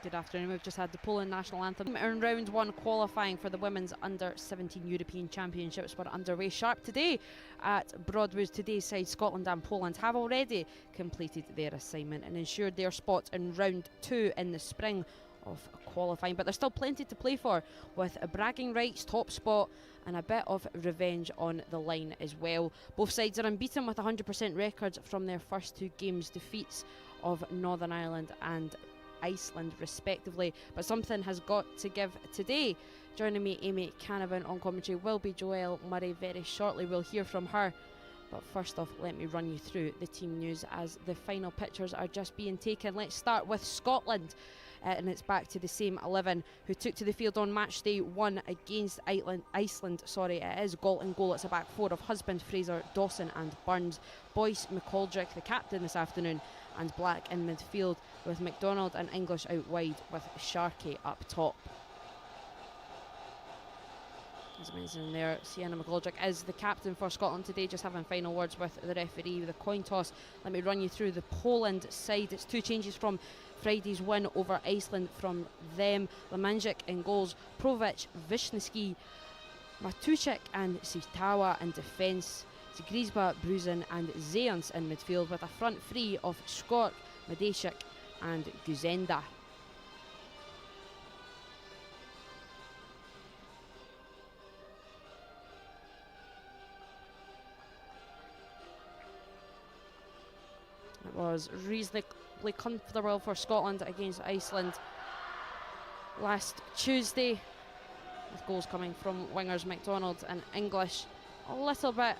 Good afternoon. We've just had the Poland national anthem in round one qualifying for the women's Under-17 European Championships were underway sharp today at Broadwood. Today's side, Scotland and Poland, have already completed their assignment and ensured their spot in round two in the spring of qualifying, but there's still plenty to play for, with bragging rights, top spot and a bit of revenge on the line as well. Both sides are unbeaten with 100% records from their first two games defeats of Northern Ireland and Iceland respectively, but something has got to give today. Joining me, Amy Canavan on commentary, will be Joelle Murray very shortly. We'll hear from her, but first off, let me run you through the team news as the final pictures are just being taken. Let's start with Scotland, and it's back to the same 11 who took to the field on match day one against Iceland. It is Galt in goal. It's a back four of Husband, Fraser, Dawson and Burns. Boyce, McGoldrick, the captain this afternoon, and Black in midfield, with McDonald and English out wide, with Sharkey up top. As mentioned there, Sienna McGoldrick is the captain for Scotland today, just having final words with the referee with a coin toss. Let me run you through the Poland side. It's two changes from Friday's win over Iceland from them. Lemanczyk in goals, Provic, Wisniewski, Matuszek and Sitawa in defence. Griesbach, Bruzen and Zeons in midfield, with a front three of Skork, Madejczyk and Guzenda. It was reasonably comfortable for Scotland against Iceland last Tuesday, with goals coming from wingers McDonald and English. A little bit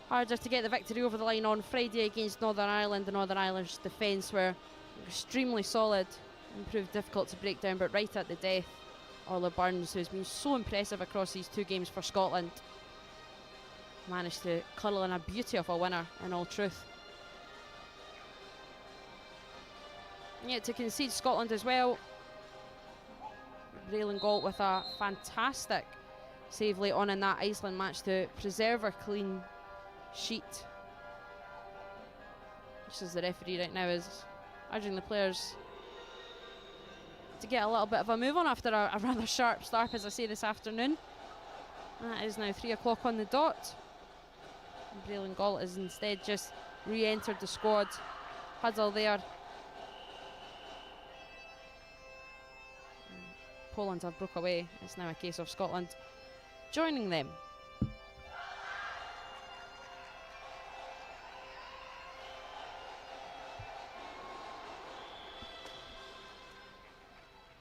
harder to get the victory over the line on Friday against Northern Ireland. The Northern Irish defence were extremely solid and proved difficult to break down, but right at the death, Orla Burns, who's been so impressive across these two games for Scotland, managed to curl in a beauty of a winner, in all truth. Yet to concede Scotland as well, Raylan Galt with a fantastic save late on in that Iceland match to preserve her clean sheet. Just as the referee right now is urging the players to get a little bit of a move on after a rather sharp start, as I say, this afternoon. That is now 3 o'clock on the dot. Raylan Galt has instead just re-entered the squad. Huddle there. Poland have broke away. It's now a case of Scotland joining them.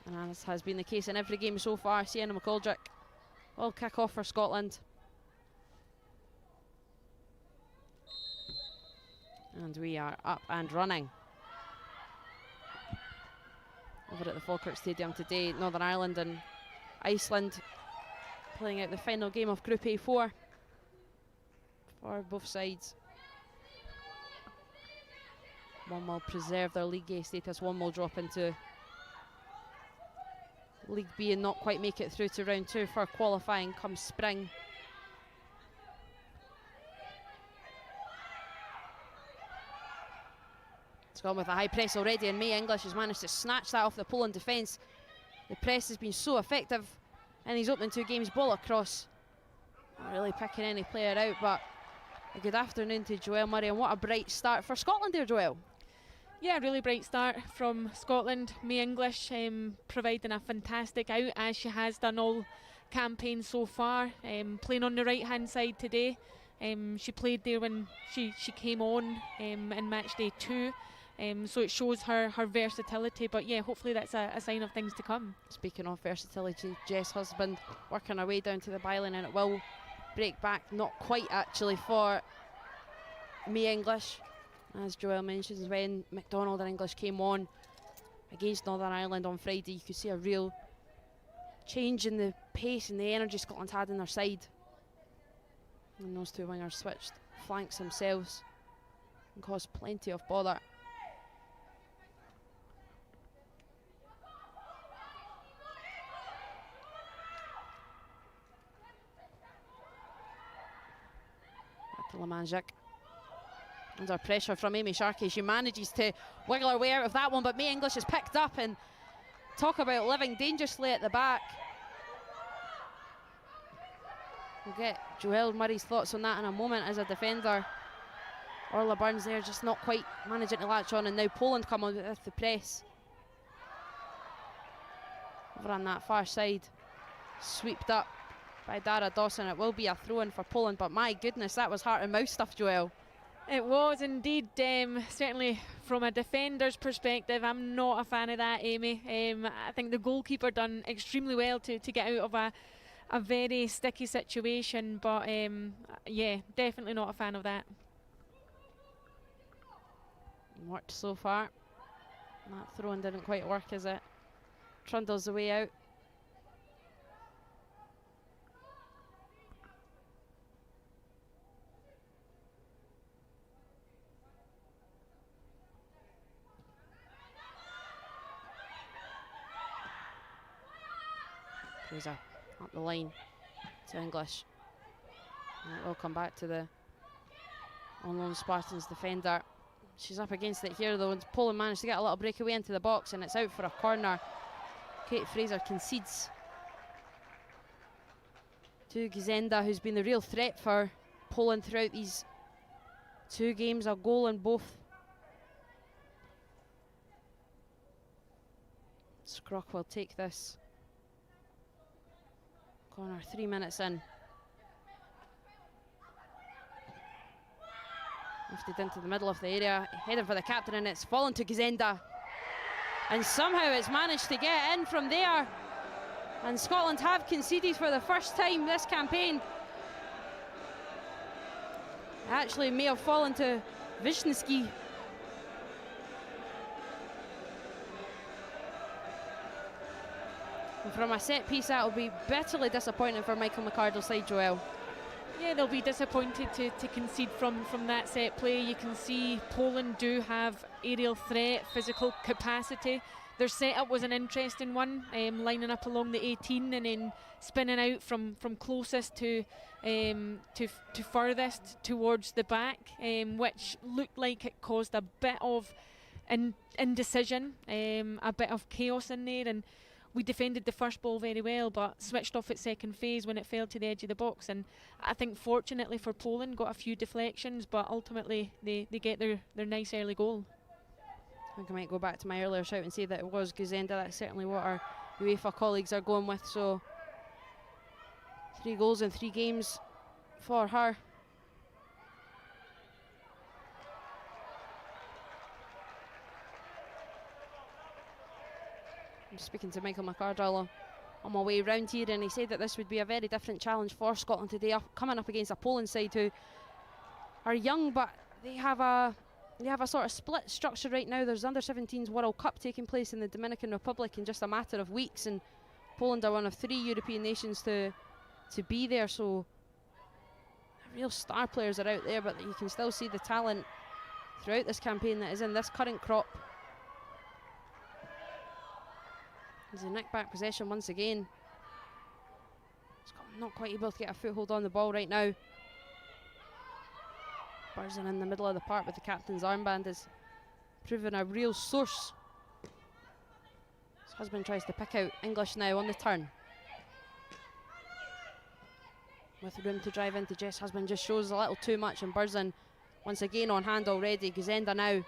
And as has been the case in every game so far, Sienna McGoldrick will kick off for Scotland. And we are up and running. Over at the Falkirk Stadium today, Northern Ireland and Iceland playing out the final game of Group A4 for both sides. One will preserve their League A status, one will drop into League B and not quite make it through to round two for qualifying come spring. It's gone with a high press already, and May English has managed to snatch that off the Poland defence. The press has been so effective in these opening two games, ball across. Not really picking any player out, but a good afternoon to Joelle Murray, and what a bright start for Scotland there, Joelle. Yeah, really bright start from Scotland. May English providing a fantastic out, as she has done all campaign so far, playing on the right hand side today. She played there when she came on in match day 2. So it shows her versatility, but yeah, hopefully that's a sign of things to come. Speaking of versatility, Jess Husband working her way down to the byline, and it will break back, not quite actually, for May English. As Joelle mentions, when McDonald and English came on against Northern Ireland on Friday, you could see a real change in the pace and the energy Scotland had in their side. And those two wingers switched flanks themselves and caused plenty of bother. Back to Lemanczyk. Under pressure from Amy Sharkey, she manages to wiggle her way out of that one, but May English is picked up and talk about living dangerously at the back. We'll get Joelle Murray's thoughts on that in a moment as a defender. Orla Burns there just not quite managing to latch on, and now Poland come on with the press. Over on that far side, swept up by Dara Dawson. It will be a throw-in for Poland, but my goodness, that was heart and mouth stuff, Joelle. It was indeed. Certainly from a defender's perspective, I'm not a fan of that, Amy. I think the goalkeeper done extremely well to get out of a very sticky situation, but yeah, definitely not a fan of that. Worked so far. That throw-in didn't quite work, is it? Trundles the way out. Fraser up the line to English. And it will come back to the on-loan Spartans defender. She's up against it here though, and Poland managed to get a little breakaway into the box, and it's out for a corner. Kate Fraser concedes to Gizenda, who's been the real threat for Poland throughout these two games, a goal in both. Scrock will take this corner 3 minutes in. Lifted into the middle of the area, heading for the captain, and it's fallen to Gizenda. And somehow it's managed to get in from there. And Scotland have conceded for the first time this campaign. It actually may have fallen to Wisniewski. And from a set piece, that will be bitterly disappointing for Michael McArdle's side, Joelle. Yeah, they'll be disappointed to concede from that set play. You can see Poland do have aerial threat, physical capacity. Their setup was an interesting one, lining up along the 18 and then spinning out from closest to furthest towards the back, which looked like it caused a bit of indecision, a bit of chaos in there. And we defended the first ball very well, but switched off at second phase when it fell to the edge of the box. And I think fortunately for Poland, got a few deflections, but ultimately they get their nice early goal. I think I might go back to my earlier shout and say that it was Guzenda. That's certainly what our UEFA colleagues are going with. So 3 goals in 3 games for her. I'm speaking to Michael McArdle on my way round here, and he said that this would be a very different challenge for Scotland today, coming up against a Poland side who are young, but they have a sort of split structure right now. There's Under-17s World Cup taking place in the Dominican Republic in just a matter of weeks, and Poland are one of 3 European nations to be there. So real star players are out there, but you can still see the talent throughout this campaign that is in this current crop. There's a nick back possession once again. Scotland not quite able to get a foothold on the ball right now. Burzin in the middle of the park with the captain's armband is proving a real source. His husband tries to pick out English now on the turn. With room to drive into Jess Husband, just shows a little too much, and Burzin once again on hand already. Guzenda now with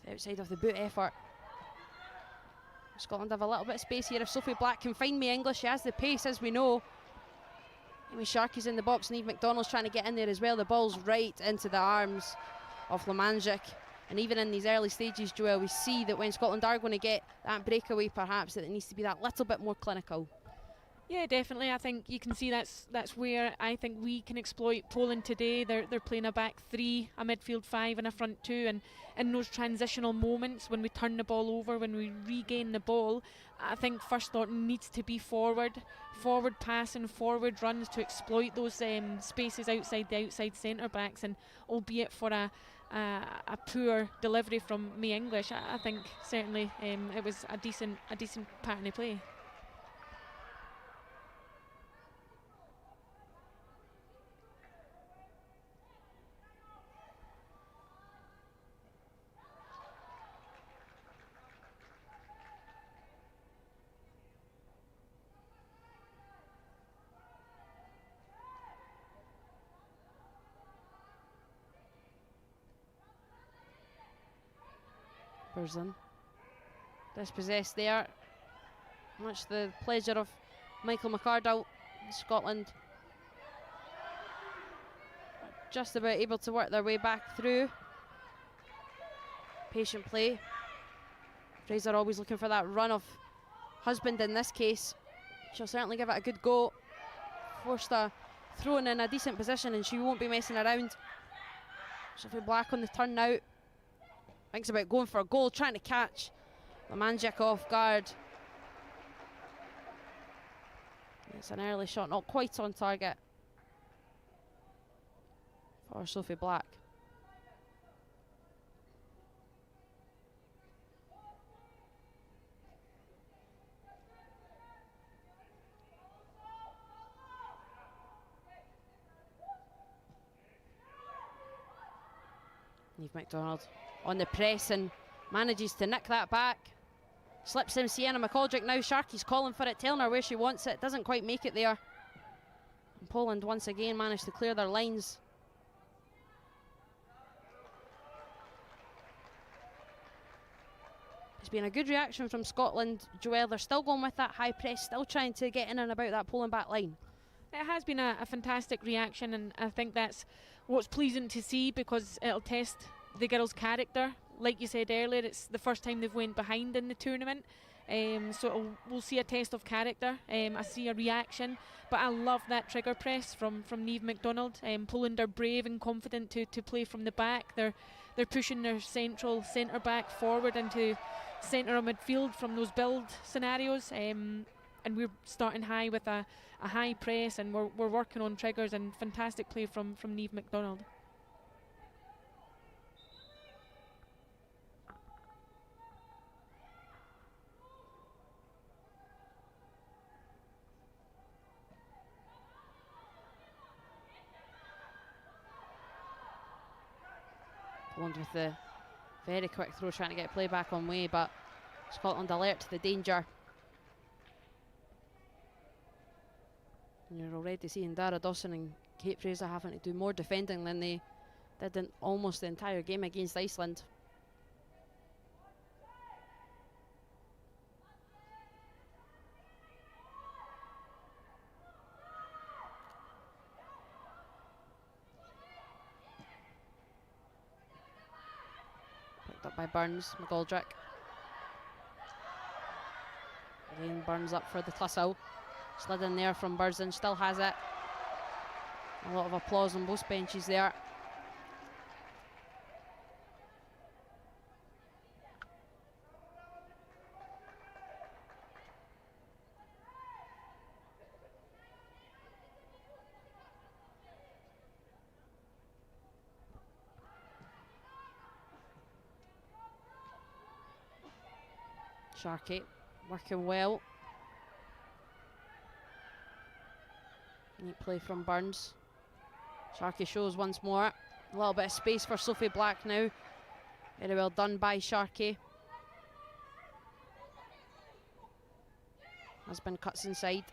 the outside of the boot effort. Scotland have a little bit of space here. If Sophie Black can find me English, she has the pace, as we know. Amy Sharkey's in the box, and Eve McDonald's trying to get in there as well. The ball's right into the arms of Lemanjic. And even in these early stages, Joelle, we see that when Scotland are going to get that breakaway, perhaps, that it needs to be that little bit more clinical. Yeah, definitely. I think you can see that's where I think we can exploit Poland today. They're playing a back 3, a midfield 5 and a front 2, and in those transitional moments when we turn the ball over, when we regain the ball, I think first thought needs to be forward passing, forward runs to exploit those spaces outside the outside centre backs. And albeit for a poor delivery from me English, I think certainly it was a decent pattern of play. Burzin. Dispossessed there. Much to the pleasure of Michael McArdle. Scotland just about able to work their way back through. Patient play. Fraser always looking for that run of husband in this case. She'll certainly give it a good go. Forced a thrown in a decent position and she won't be messing around. Sophie Black on the turn now. Thinks about going for a goal, trying to catch Lemanjic off guard. It's an early shot, not quite on target for Sophie Black. Niamh MacDonald on the press and manages to nick that back. Slips him Sienna McGoldrick now. Sharkey's calling for it, telling her where she wants it. Doesn't quite make it there. And Poland once again managed to clear their lines. It's been a good reaction from Scotland, Joelle. They're still going with that high press, still trying to get in and about that Poland back line. It has been a fantastic reaction, and I think that's what's pleasing to see, because it'll test the girls' character. Like you said earlier, it's the first time they've went behind in the tournament, so we'll see a test of character. I see a reaction, but I love that trigger press from Niamh MacDonald. Poland are brave and confident to play from the back. They're pushing their centre back forward into centre of midfield from those build scenarios, and we're starting high with a high press, and we're working on triggers, and fantastic play from Niamh MacDonald. Poland with the very quick throw, trying to get play back on way, but Scotland alert to the danger. And you're already seeing Dara Dawson and Kate Fraser having to do more defending than they did in almost the entire game against Iceland. Picked up by Burns, McGoldrick. Again, Burns up for the tussle. Slid in there from Burzin, still has it. A lot of applause on both benches there. Sharkey working well. Neat play from Burns. Sharkey shows once more. A little bit of space for Sophie Black now. Very well done by Sharkey. Husband cuts inside.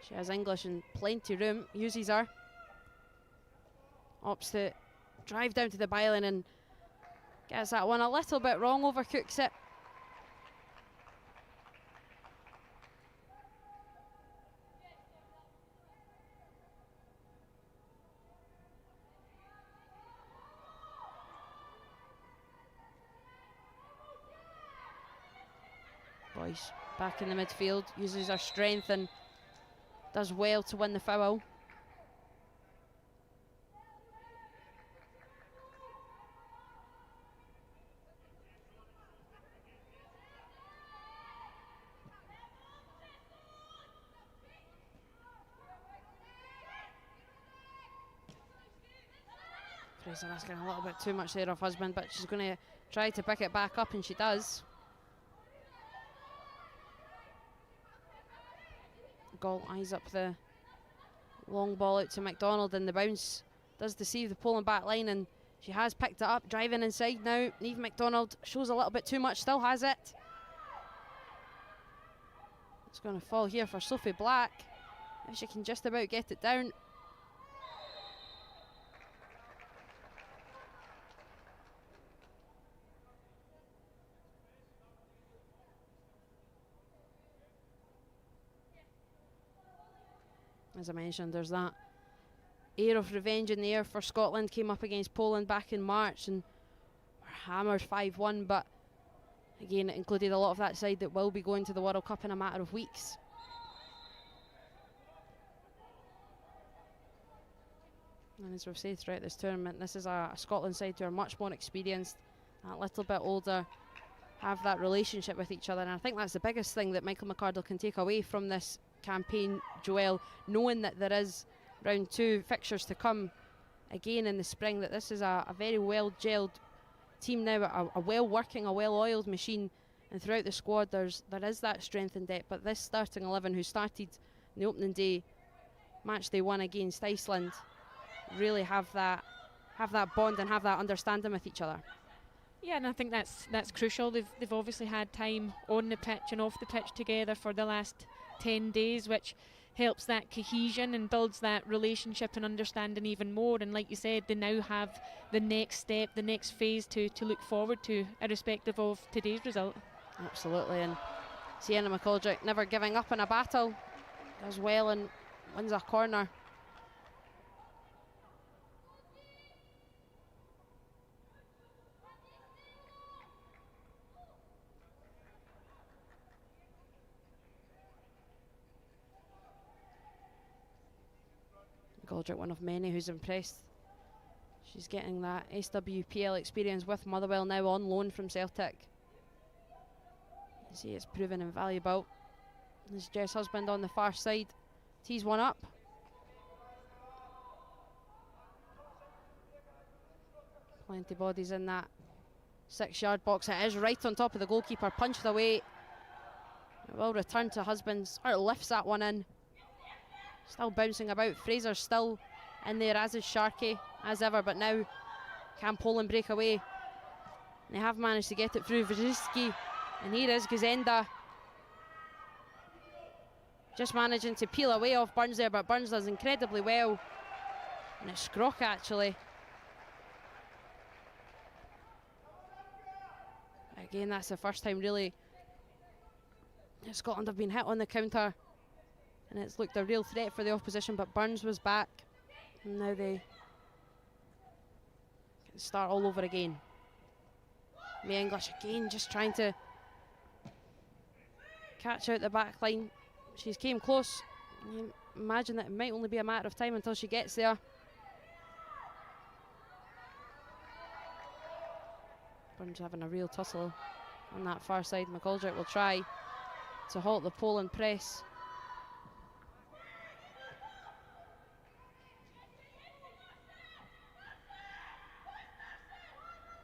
She has English and plenty room. Uses her. Opts to drive down to the byline and gets that one a little bit wrong. Overcooks it. Boyce back in the midfield, uses her strength and does well to win the foul. Fraser asking a little bit too much there of husband, but she's going to try to pick it back up, and she does. Gall eyes up the long ball out to MacDonald, and the bounce does deceive the Poland back line, and she has picked it up, driving inside now. Niamh MacDonald shows a little bit too much, still has it. It's going to fall here for Sophie Black. If she can just about get it down. As I mentioned, there's that air of revenge in the air for Scotland. Came up against Poland back in March and were hammered 5-1, but again, it included a lot of that side that will be going to the World Cup in a matter of weeks. And as we've said throughout this tournament, this is a Scotland side who are much more experienced, a little bit older, have that relationship with each other. And I think that's the biggest thing that Michael McArdle can take away from this campaign, Joelle, knowing that there is round 2 fixtures to come again in the spring, that this is a very well gelled team now, a well working, a well oiled machine, and throughout the squad there is that strength and depth. But this starting 11 who started in the opening day, match day 1 against Iceland, really have that bond and have that understanding with each other. Yeah, and I think that's crucial. They've obviously had time on the pitch and off the pitch together for the last 10 days, which helps that cohesion and builds that relationship and understanding even more. And like you said, they now have the next step, the next phase to look forward to, irrespective of today's result. Absolutely, and Sienna McGoldrick never giving up in a battle, does well and wins a corner. McGoldrick, one of many who's impressed. She's getting that SWPL experience with Motherwell, now on loan from Celtic. You see, it's proven invaluable. There's Jess Husband on the far side, tees one up. Plenty bodies in that 6-yard box. It is right on top of the goalkeeper, punched away. It will return to Husband. Sort of lifts that one in. Still bouncing about. Fraser's still in there, as is Sharkey, as ever, but now can Poland break away? They have managed to get it through Wojcicki, and here is Gazenda. Just managing to peel away off Burns there, but Burns does incredibly well. And it's Scrock actually. Again, that's the first time really Scotland have been hit on the counter, and it's looked a real threat for the opposition, but Burns was back. And now they can start all over again. May English again just trying to catch out the back line. She's came close. You imagine that it might only be a matter of time until she gets there. Burns having a real tussle on that far side. McGoldrick will try to halt the Poland press.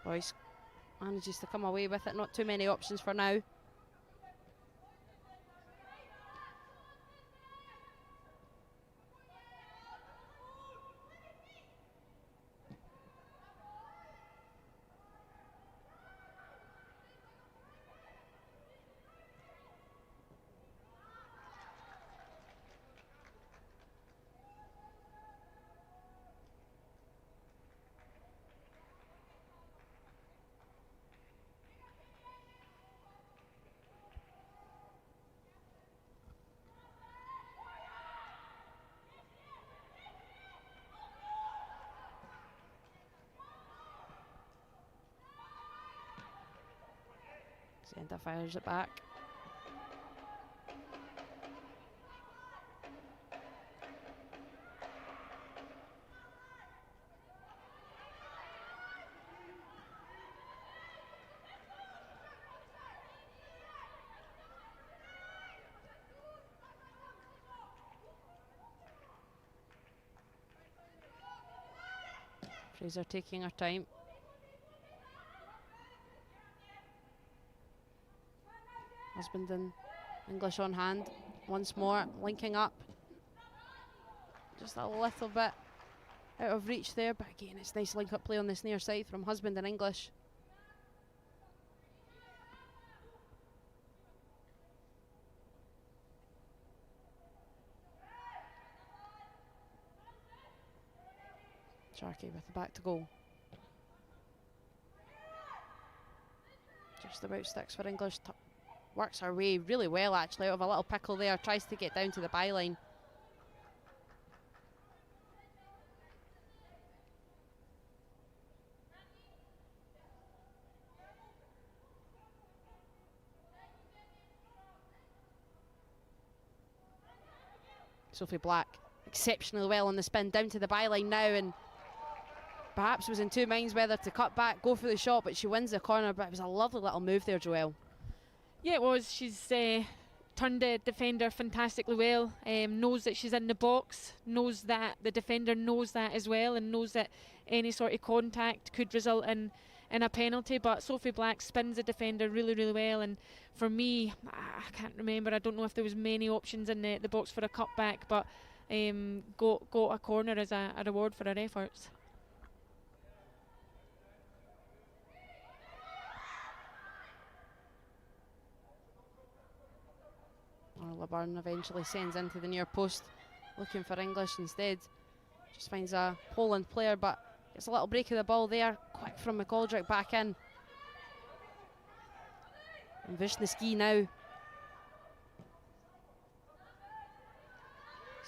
Boyce manages to come away with it. Not too many options for now. Centre fires it back. Fraser taking her time. Husband and English on hand once more, linking up. Just a little bit out of reach there, but again, it's nice link up play on this near side from Husband and English. Sharkey with the back to goal. Just about sticks for English. Works her way really well actually out of a little pickle there. Tries to get down to the byline. Sophie Black exceptionally well on the spin, down to the byline now, and perhaps was in two minds whether to cut back, go for the shot, but she wins the corner. But it was a lovely little move there, Joelle. Yeah, it was. She's turned the defender fantastically well, knows that she's in the box, knows that the defender knows that as well, and knows that any sort of contact could result in a penalty. But Sophie Black spins the defender really, really well, and for me, I can't remember, I don't know if there was many options in the box for a cutback, but got a corner as a reward for her efforts. LeBarn eventually sends into the near post, looking for English instead. Just finds a Poland player, but gets a little break of the ball there. Quick from McGoldrick back in. And Wisniewski now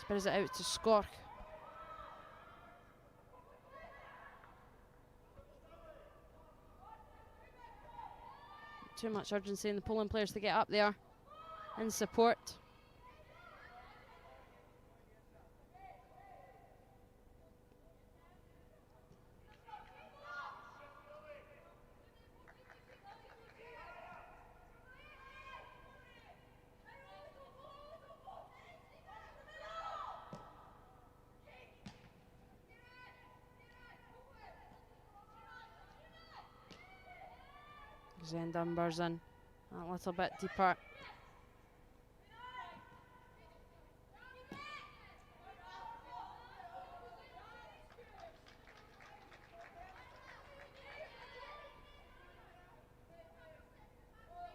spins it out to Skork. Too much urgency in the Poland players to get up there in support. Zendamber's in a little bit deeper.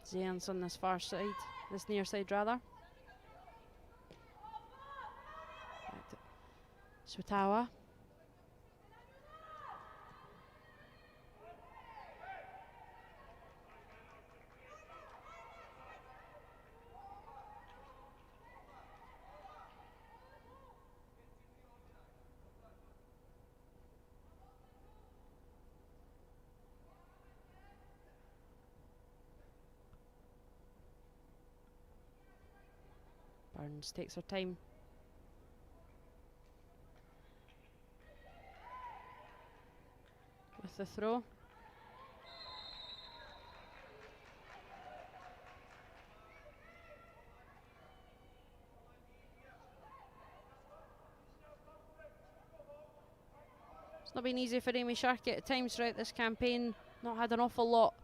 Zane's on this far side, this near side rather. Swatawa. Burns takes her time. With the throw. It's not been easy for Amy Sharkey at times throughout this campaign. Not had an awful lot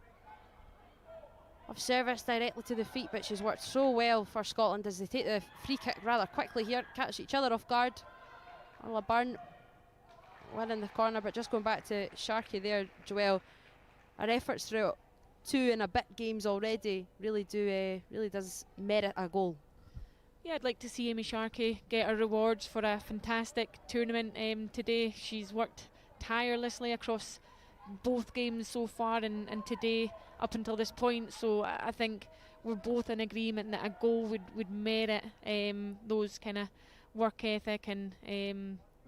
of service directly to the feet, but she's worked so well for Scotland as they take the free kick rather quickly here, catch each other off guard. LeBarn winning the corner, but just going back to Sharkey there, Joelle, her efforts throughout 2 and a bit games already really does merit a goal. Yeah, I'd like to see Amy Sharkey get her rewards for a fantastic tournament today. She's worked tirelessly across both games so far and today up until this point, so I think we're both in agreement that a goal would merit those kind of work ethic and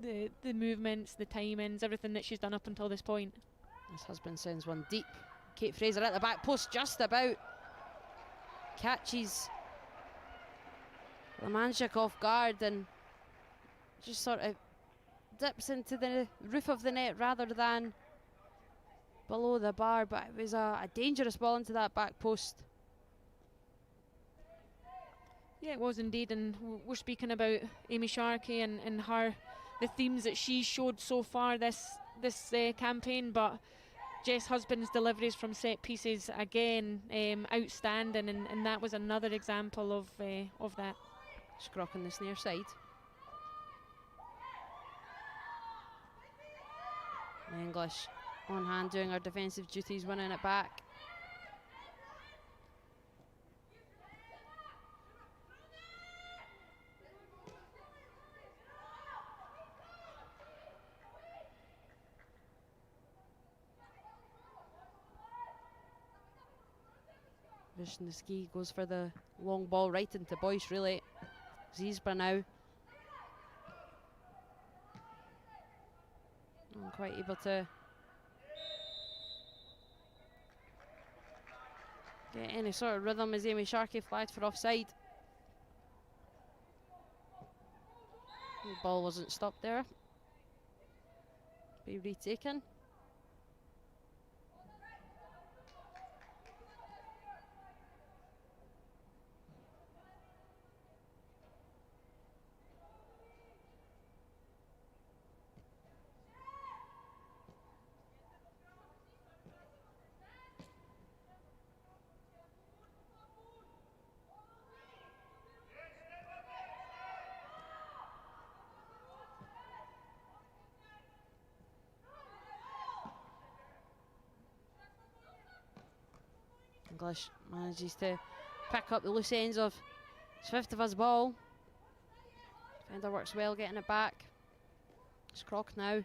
the movements, the timings, everything that she's done up until this point. This husband sends one deep. Kate Fraser at the back post, just about catches Lamanchik off guard and just sort of dips into the roof of the net rather than below the bar, but it was a dangerous ball into that back post. Yeah, it was indeed, and we're speaking about Amy Sharkey and the themes that she showed so far this campaign, but Jess Husband's deliveries from set pieces again outstanding, and that was another example of that. Scrock on this near side. English on hand doing her defensive duties, winning it back. Wisniewski goes for the long ball right into Boyce, really. Zizba now. Not quite able to get any sort of rhythm as Amy Sharkey flagged for offside. The ball wasn't stopped there. Be retaken. English manages to pick up the loose ends of Sviftova's ball. Defender works well getting it back. Scrock now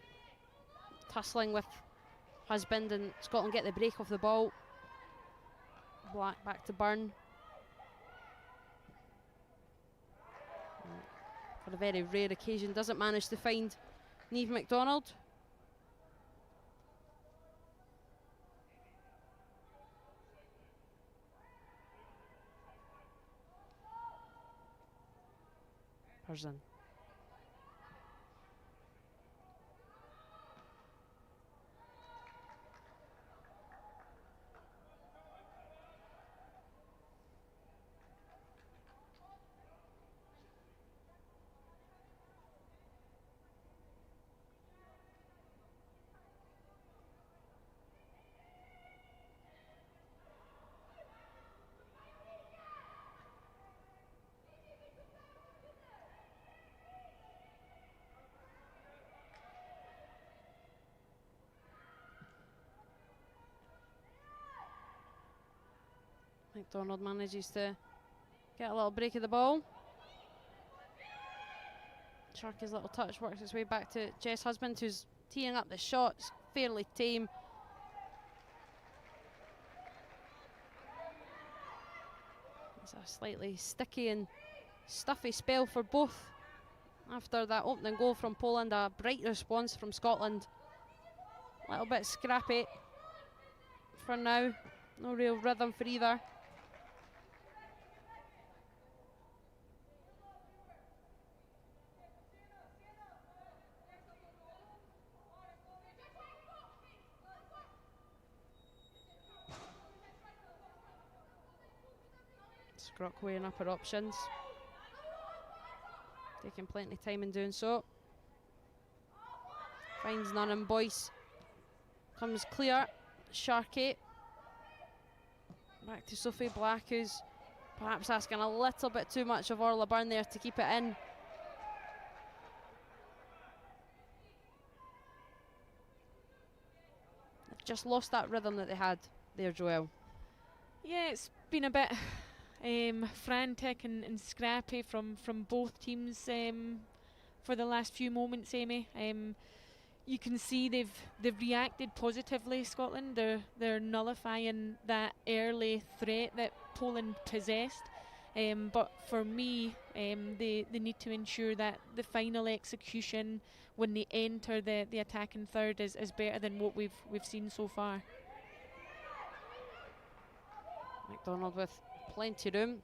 tussling with Husband, and Scotland get the break off the ball. Black back to Byrne. For a very rare occasion, doesn't manage to find Niamh MacDonald. Person. MacDonald manages to get a little break of the ball. Sharky's little touch works its way back to Jess Husband, who's teeing up the shots, fairly tame. It's a slightly sticky and stuffy spell for both. After that opening goal from Poland, a bright response from Scotland. A little bit scrappy for now, no real rhythm for either. Scrock weighing up her options. Taking plenty of time in doing so. Finds none, and Boyce comes clear. Sharkey. Back to Sophie Black, who's perhaps asking a little bit too much of Orla Byrne there to keep it in. They've just lost that rhythm that they had there, Joelle. Yeah, it's been a bit frantic and scrappy from both teams for the last few moments, Amy. You can see they've reacted positively, Scotland. They're nullifying that early threat that Poland possessed. But for me, they need to ensure that the final execution when they enter the attacking third is better than what we've seen so far. MacDonald with plenty of room.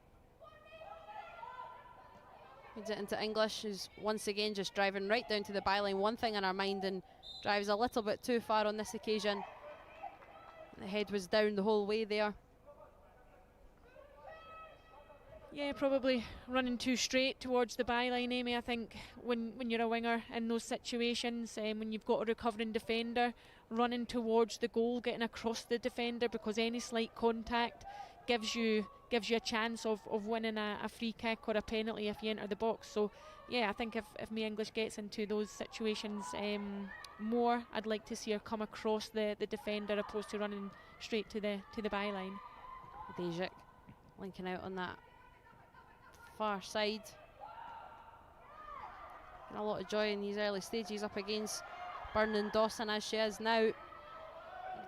Feeds it into English, who's once again just driving right down to the byline. One thing in our mind, and drives a little bit too far on this occasion. The head was down the whole way there. Yeah, probably running too straight towards the byline, Amy. I think when you're a winger in those situations, when you've got a recovering defender, running towards the goal, getting across the defender, because any slight contact gives you a chance of winning a free kick or a penalty if you enter the box. So yeah, I think if Mae English gets into those situations more, I'd like to see her come across the defender opposed to running straight to the byline. Dejik linking out on that far side. A lot of joy in these early stages up against Byrne and Dawson as she is now.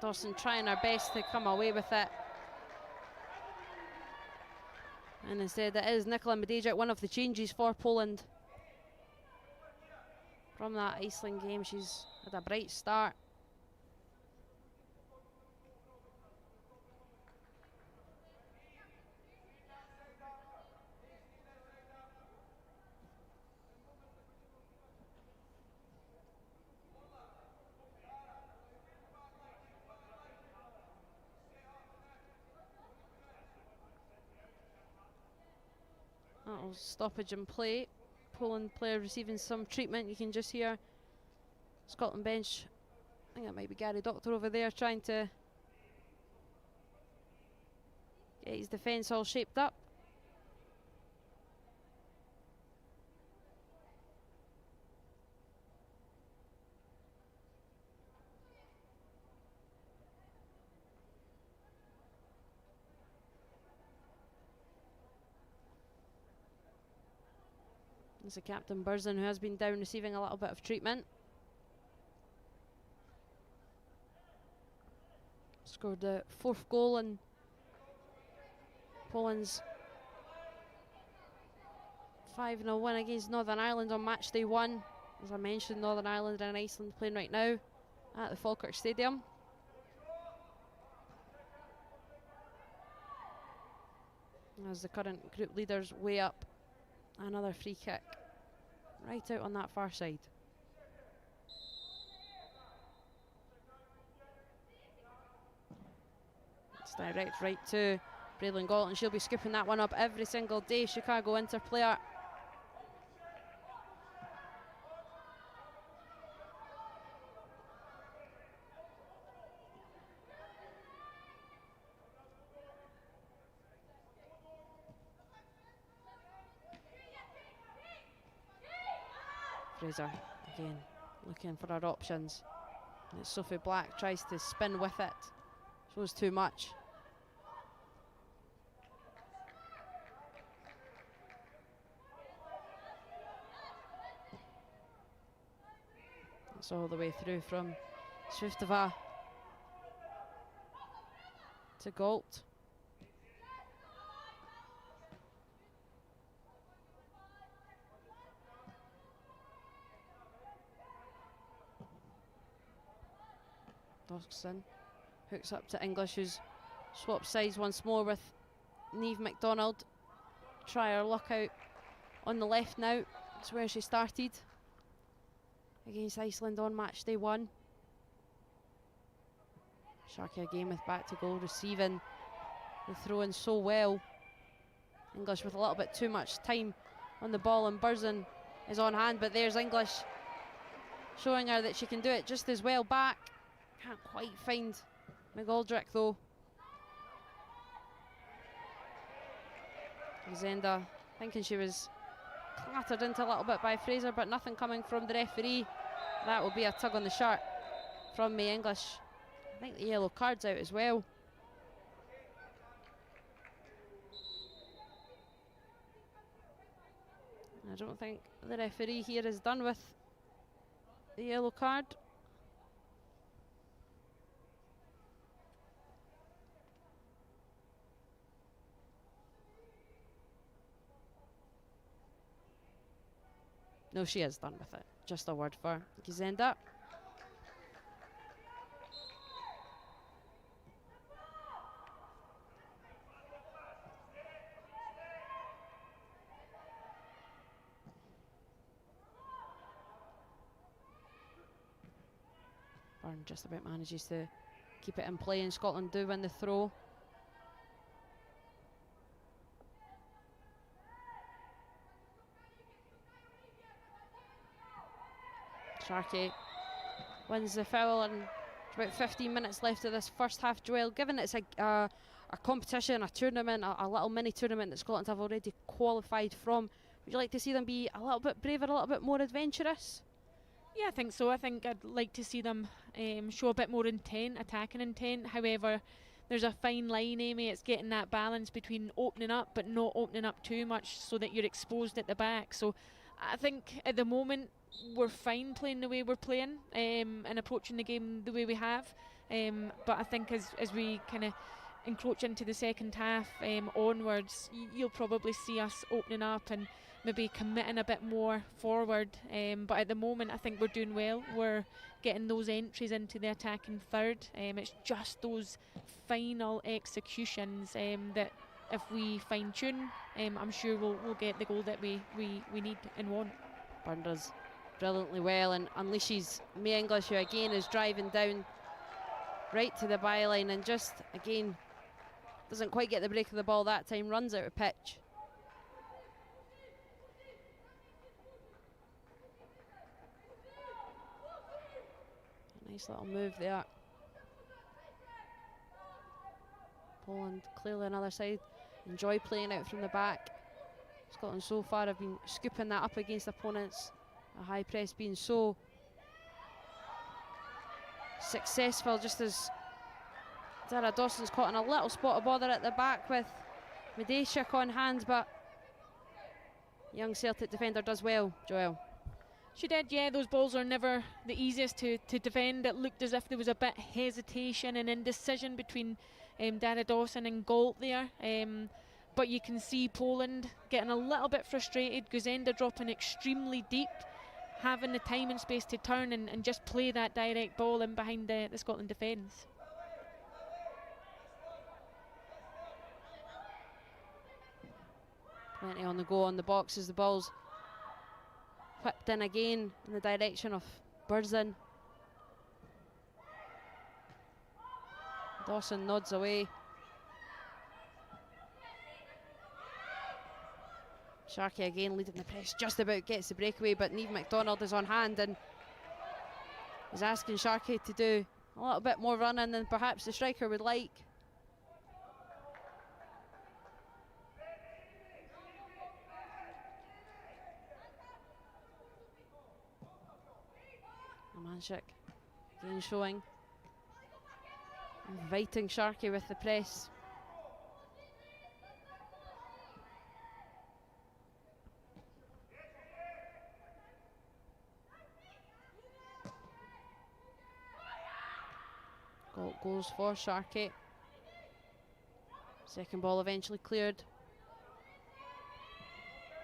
Dawson trying her best to come away with it. And instead it is Nicola Medejik, one of the changes for Poland. From that Iceland game, she's had a bright start. That'll stoppage in play. Poland player receiving some treatment. You can just hear Scotland bench. I think it might be Gary Doctor over there trying to get his defence all shaped up. There's the captain Burzin, who has been down receiving a little bit of treatment. Scored the 4th goal in Poland's 5-0 win against Northern Ireland on match day 1. As I mentioned, Northern Ireland and Iceland playing right now at the Falkirk Stadium. As the current group leaders weigh up another free kick right out on that far side. It's direct right to Braylon Galton. She'll be scooping that one up every single day. Chicago Inter player. Fraser again looking for her options. And it's Sophie Black tries to spin with it. Shows too much. It's all the way through from Swiftova to Galt. Dawson hooks up to English, who's swapped sides once more with Niamh MacDonald. Try her luck out on the left now. It's where she started against Iceland on match day 1. Sharkey again with back to goal, receiving the throw in so well. English with a little bit too much time on the ball, and Burzin is on hand, but there's English showing her that she can do it just as well back. Can't quite find McGoldrick though. Zenda thinking she was clattered into a little bit by Fraser, but nothing coming from the referee. That will be a tug on the shirt from May English. I think the yellow card's out as well. I don't think the referee here is done with the yellow card. No, she is done with it. Just a word for Gizenda. Byrne just about manages to keep it in play, and Scotland do win the throw. Sharkey wins the foul, and about 15 minutes left of this first half. Joelle, given it's a competition, a tournament, a little mini tournament that Scotland have already qualified from, would you like to see them be a little bit braver, a little bit more adventurous? Yeah, I think so. I think I'd like to see them show a bit more intent, attacking intent. However, there's a fine line, Amy. It's getting that balance between opening up but not opening up too much so that you're exposed at the back. So I think at the moment we're fine playing the way we're playing and approaching the game the way we have. But I think as we kind of encroach into the second half onwards, you'll probably see us opening up and maybe committing a bit more forward. But at the moment I think we're doing well. We're getting those entries into the attacking third. It's just those final executions that if we fine tune, I'm sure we'll get the goal that we need and want. Byrne does brilliantly well and unleashes May English, who again is driving down right to the byline and just again doesn't quite get the break of the ball that time, runs out of pitch. Nice little move there. Poland clearly on the other side. Enjoy playing out from the back. Scotland so far have been scooping that up against opponents. A high press being so successful, just as Dara Dawson's caught in a little spot of bother at the back with Medeshik on hand, but young Celtic defender does well, Joelle. She did, yeah. Those balls are never the easiest to defend. It looked as if there was a bit hesitation and indecision between Dara Dawson and Galt there. But you can see Poland getting a little bit frustrated. Guzenda dropping extremely deep, having the time and space to turn and just play that direct ball in behind the Scotland defence. Plenty on the go on the box as the ball's whipped in again in the direction of Burzin. Dawson nods away. Sharkey again leading the press, just about gets the breakaway, but Niamh MacDonald is on hand and is asking Sharkey to do a little bit more running than perhaps the striker would like. Romanchik again showing, inviting Sharkey with the press. Galt goes for Sharkey. Second ball eventually cleared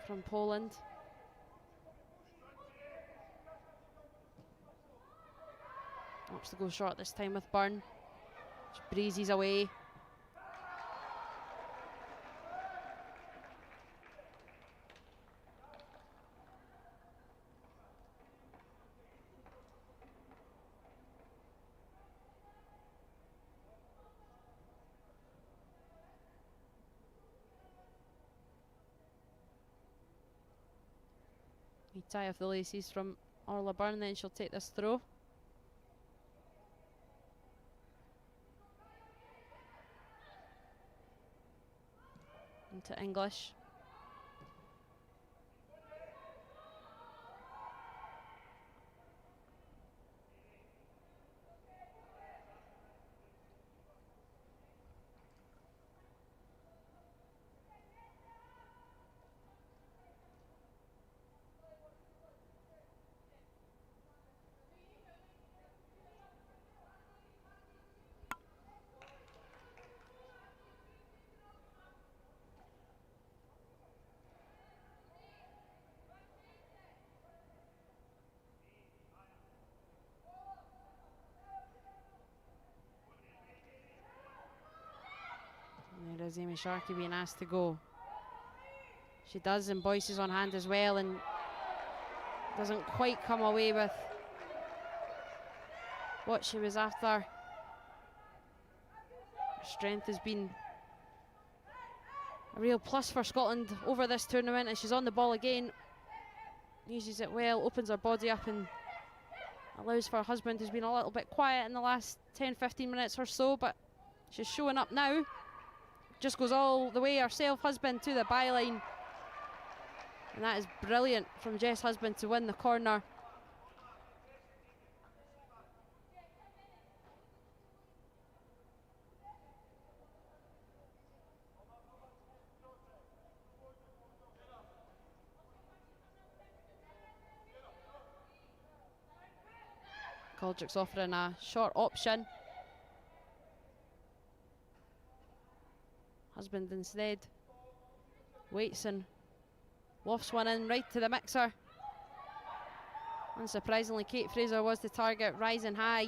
from Poland. Opts to go short this time with Byrne. Just breezes away. We tie off the laces from Orla Byrne, then she'll take this throw. Into English. There is Amy Sharkey being asked to go. She does, and Boyce is on hand as well, and doesn't quite come away with what she was after. Her strength has been a real plus for Scotland over this tournament, and she's on the ball again. Uses it well, opens her body up and allows for her husband, who's been a little bit quiet in the last 10-15 minutes or so, but she's showing up now. Just goes all the way herself, Husband, to the byline. And that is brilliant from Jess Husband to win the corner. Goldrick's offering a short option. Husband instead waits and lofts one in right to the mixer. Unsurprisingly, Kate Fraser was the target, rising high.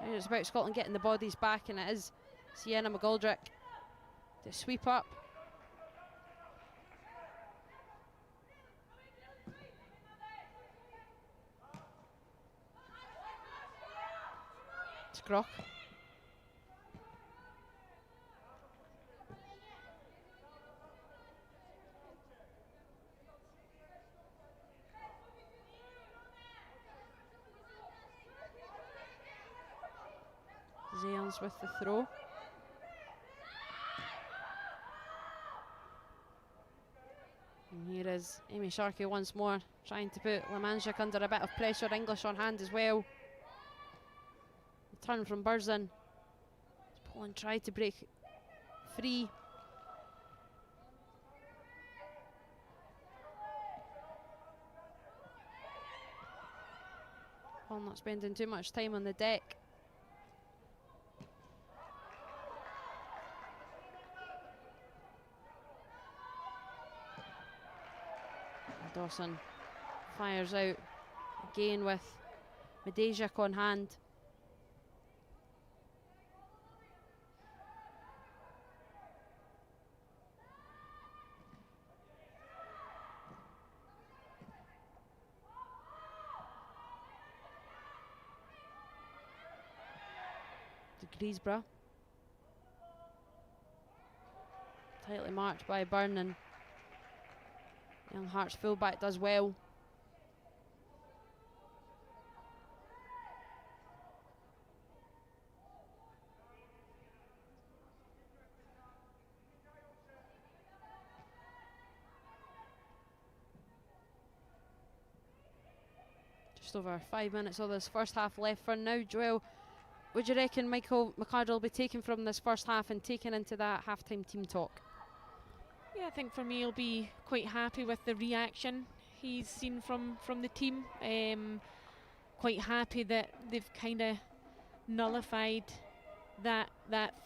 And it's about Scotland getting the bodies back, and it is Sienna McGoldrick to sweep up. Scrock. Zeons with the throw. And here is Amy Sharkey once more, trying to put Lemanchik under a bit of pressure. English on hand as well. The turn from Burzin. Poland tried to break free. Paul not spending too much time on the deck. Dawson fires out again with Medejak on hand. Griesborough. Tightly marked by Byrne, and Young Hearts fullback does well. Just over 5 minutes of this first half left for now. Joelle, would you reckon Michael McArdle will be taken from this first half and taken into that half-time team talk? Yeah, I think for me he'll be quite happy with the reaction he's seen from the team. Quite happy that they've kind of nullified that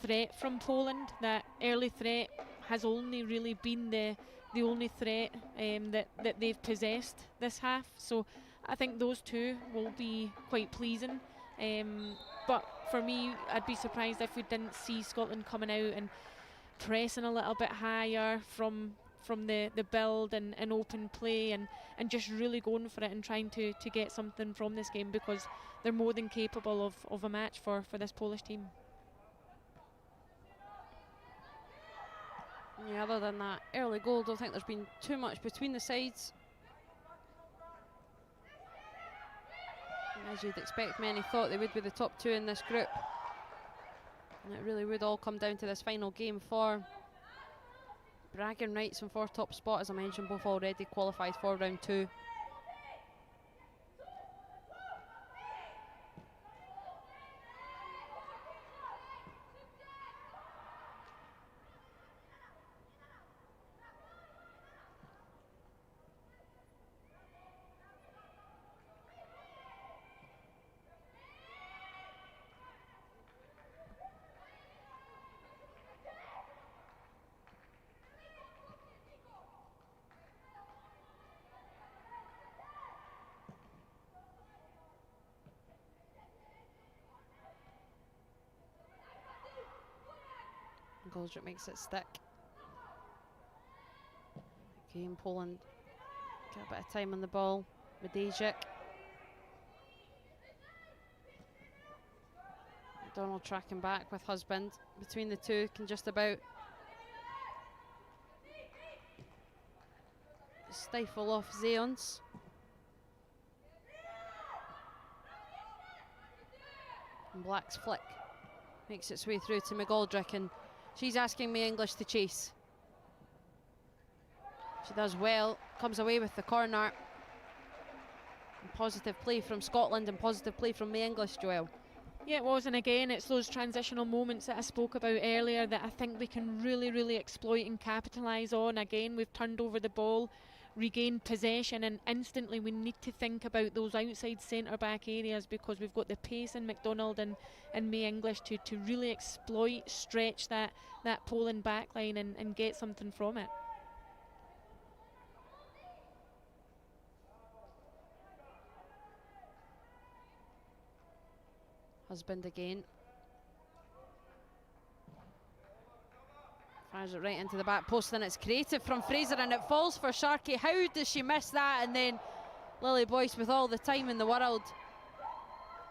threat from Poland. That early threat has only really been the only threat that they've possessed this half. So I think those two will be quite pleasing. But for me, I'd be surprised if we didn't see Scotland coming out and pressing a little bit higher from the build and open play and just really going for it and trying to get something from this game, because they're more than capable of a match for this Polish team. Yeah, other than that early goal, I don't think there's been too much between the sides. As you'd expect, many thought they would be the top two in this group. And it really would all come down to this final game for bragging rights and for top spot. As I mentioned, both already qualified for round 2. Goldrick makes it stick. Again, Poland get a bit of time on the ball. Medejak. Donald tracking back with Husband. Between the two, can just about stifle off Zeons. And Black's flick makes its way through to McGoldrick, and she's asking me English to chase. She does well, comes away with the corner. And positive play from Scotland and positive play from May English, Joelle. Yeah, it was, and again, it's those transitional moments that I spoke about earlier that I think we can really, really exploit and capitalise on. Again, we've turned over the ball, regained possession, and instantly we need to think about those outside centre-back areas, because we've got the pace in McDonald and May English to really exploit, stretch that Poland backline and get something from it. Husband again. Fires it right into the back post, and it's creative from Fraser, and it falls for Sharkey. How does she miss that? And then Lily Boyce, with all the time in the world,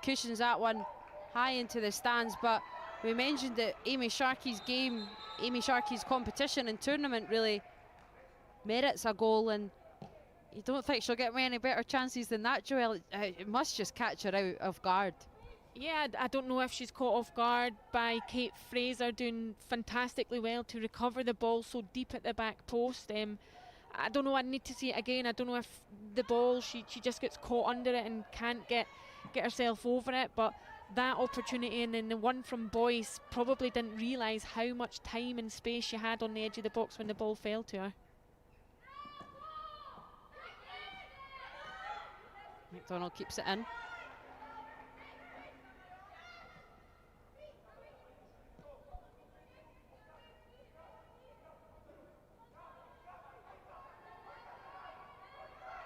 cushions that one high into the stands. But we mentioned that Amy Sharkey's game, Amy Sharkey's competition and tournament really merits a goal, and you don't think she'll get many better chances than that, Joelle. It must just catch her out of guard. Yeah, I don't know if she's caught off guard by Kate Fraser doing fantastically well to recover the ball so deep at the back post. I don't know, I need to see it again. I don't know if the ball, she just gets caught under it and can't get herself over it, but that opportunity and then the one from Boyce probably didn't realise how much time and space she had on the edge of the box when the ball fell to her. McDonald keeps it in.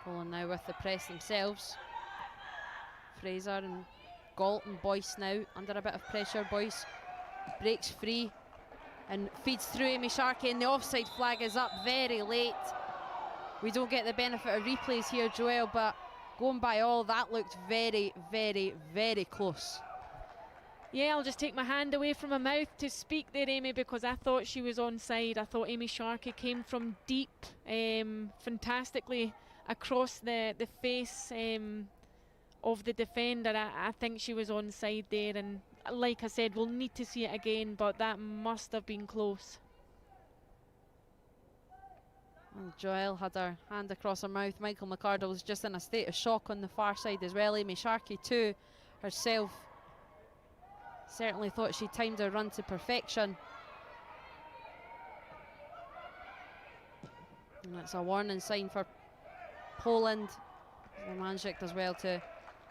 Poland now with the press themselves. Fraser and Galt and Boyce now under a bit of pressure. Boyce breaks free and feeds through Amy Sharkey, and the offside flag is up very late. We don't get the benefit of replays here, Joelle, but going by all, that looked very, very, very close. Yeah, I'll just take my hand away from my mouth to speak there, Amy, because I thought she was onside. I thought Amy Sharkey came from deep, fantastically across the face of the defender. I think she was onside there, and like I said, we'll need to see it again, but that must have been close. Well, Joelle had her hand across her mouth. Michael McArdle was just in a state of shock on the far side as well. Amy Sharkey too, herself, certainly thought she timed her run to perfection. And that's a warning sign for Poland. Romanchik does well to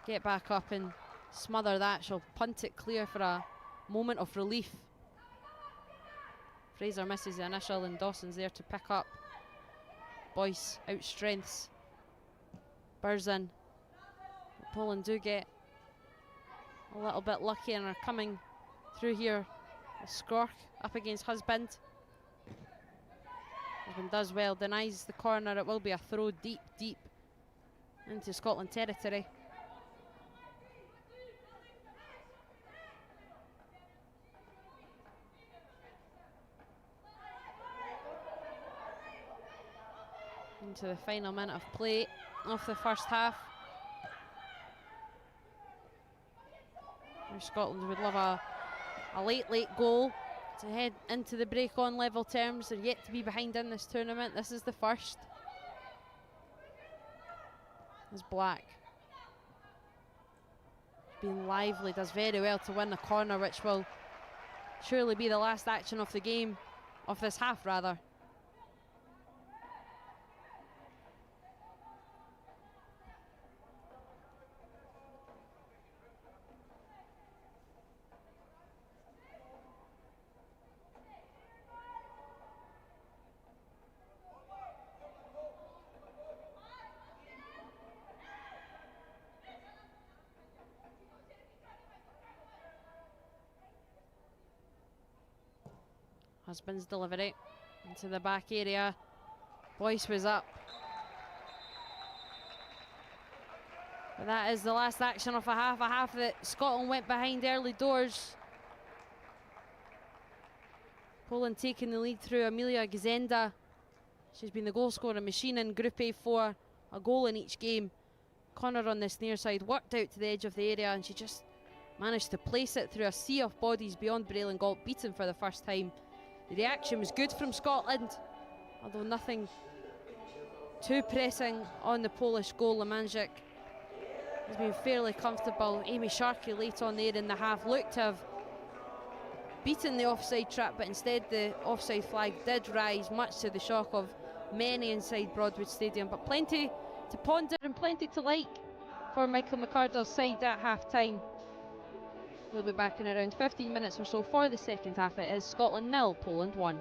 get back up and smother that. She'll punt it clear for a moment of relief. Fraser misses the initial and Dawson's there to pick up. Boyce outstrengths Burzin. Poland do get a little bit lucky and are coming through here. Skork up against Husband. Husband does well, denies the corner. It will be a throw deep, deep into Scotland territory. Into the final minute of play of the first half. Scotland would love a late goal to head into the break on level terms. They're yet to be behind in this tournament. This is the first. As Black, being lively, does very well to win the corner, which will surely be the last action of the game, of this half rather. Husband's delivery into the back area. Boyce was up. But that is the last action of a half that Scotland went behind early doors. Poland taking the lead through Amelia Gazenda. She's been the goal scoring machine in Group A4, a goal in each game. Connor on this near side worked out to the edge of the area and she just managed to place it through a sea of bodies beyond Braille and Galt, beaten for the first time. The reaction was good from Scotland, although nothing too pressing on the Polish goal. Romanchik has been fairly comfortable. Amy Sharkey late on there in the half looked to have beaten the offside trap, but instead the offside flag did rise, much to the shock of many inside Broadwood Stadium. But plenty to ponder and plenty to like for Michael McArdle's side at half time. We'll be back in around 15 minutes or so for the second half. It is Scotland 0, Poland 1.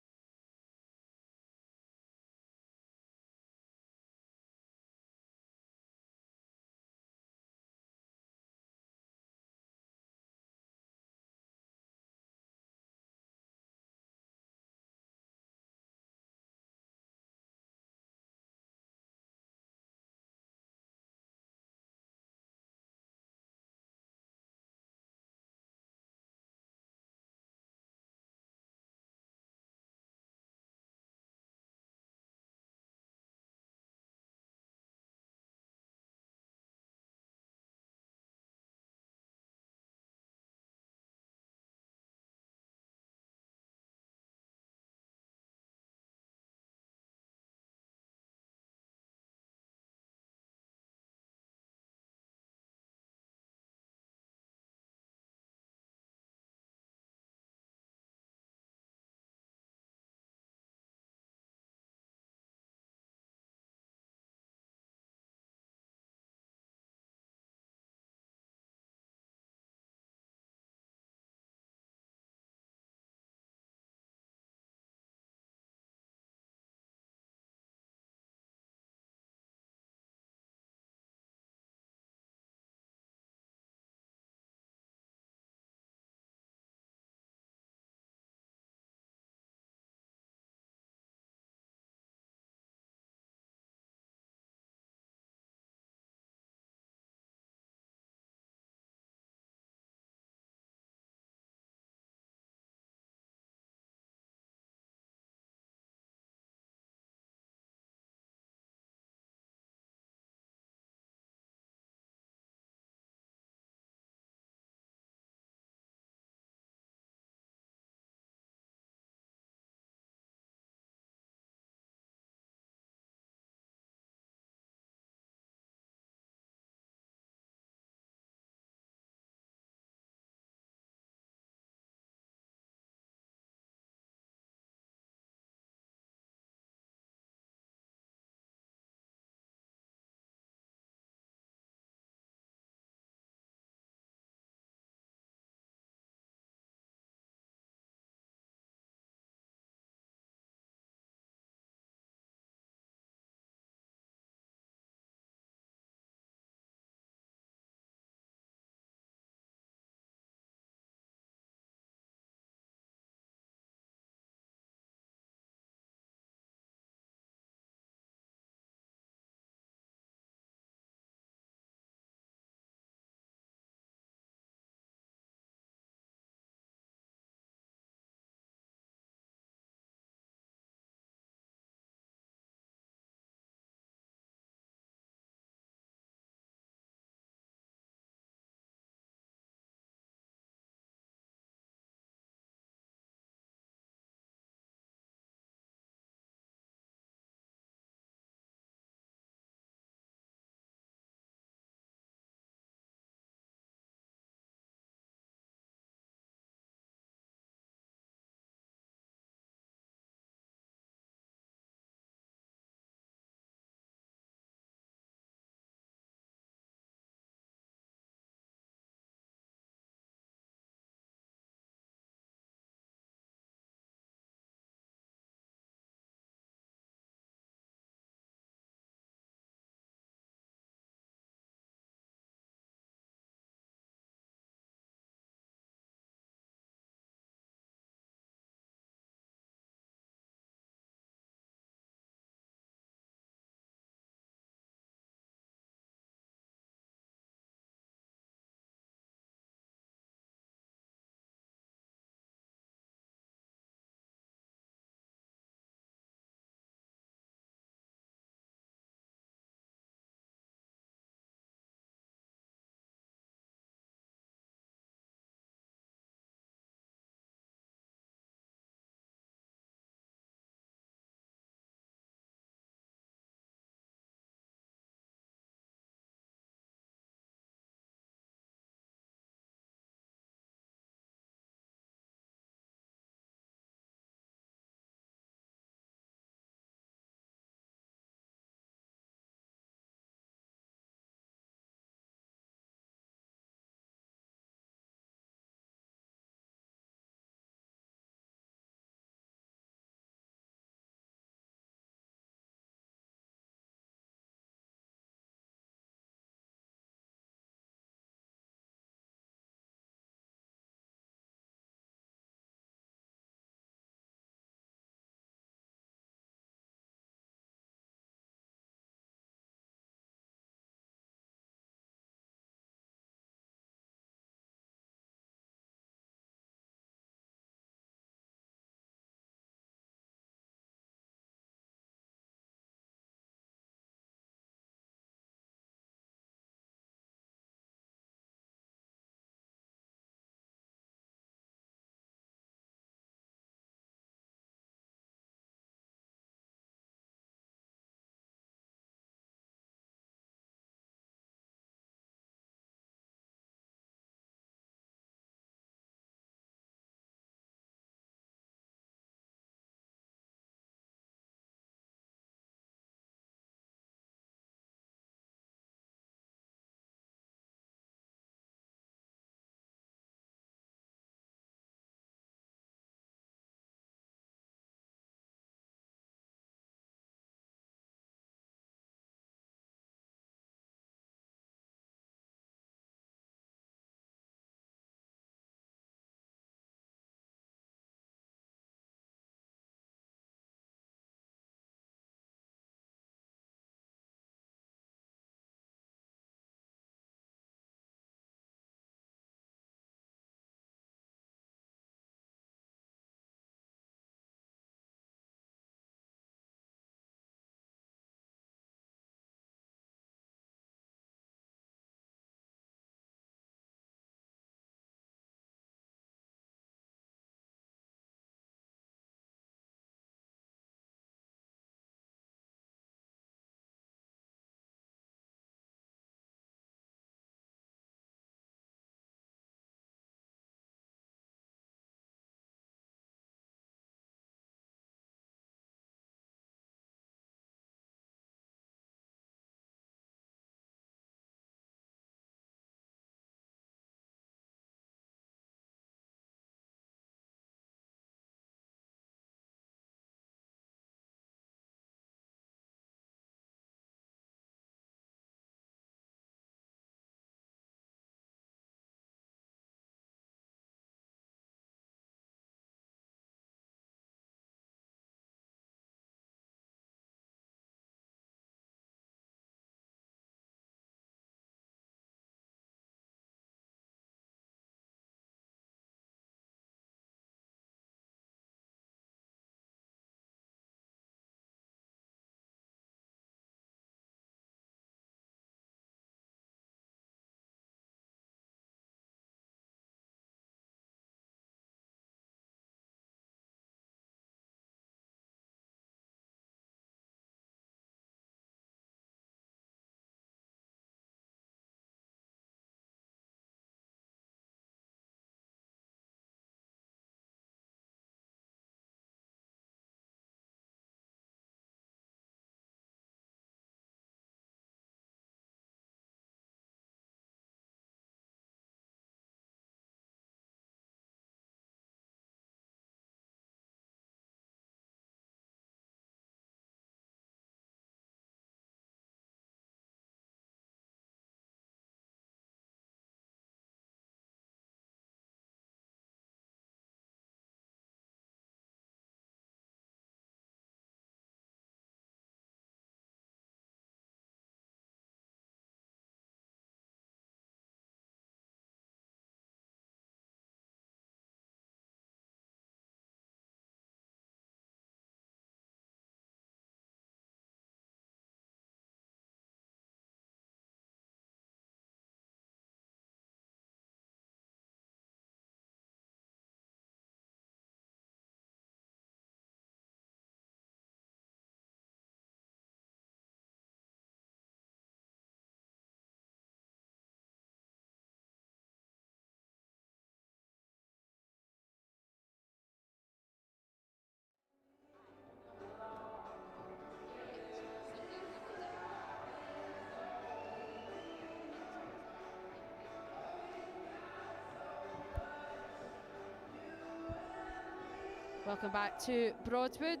Welcome back to Broadwood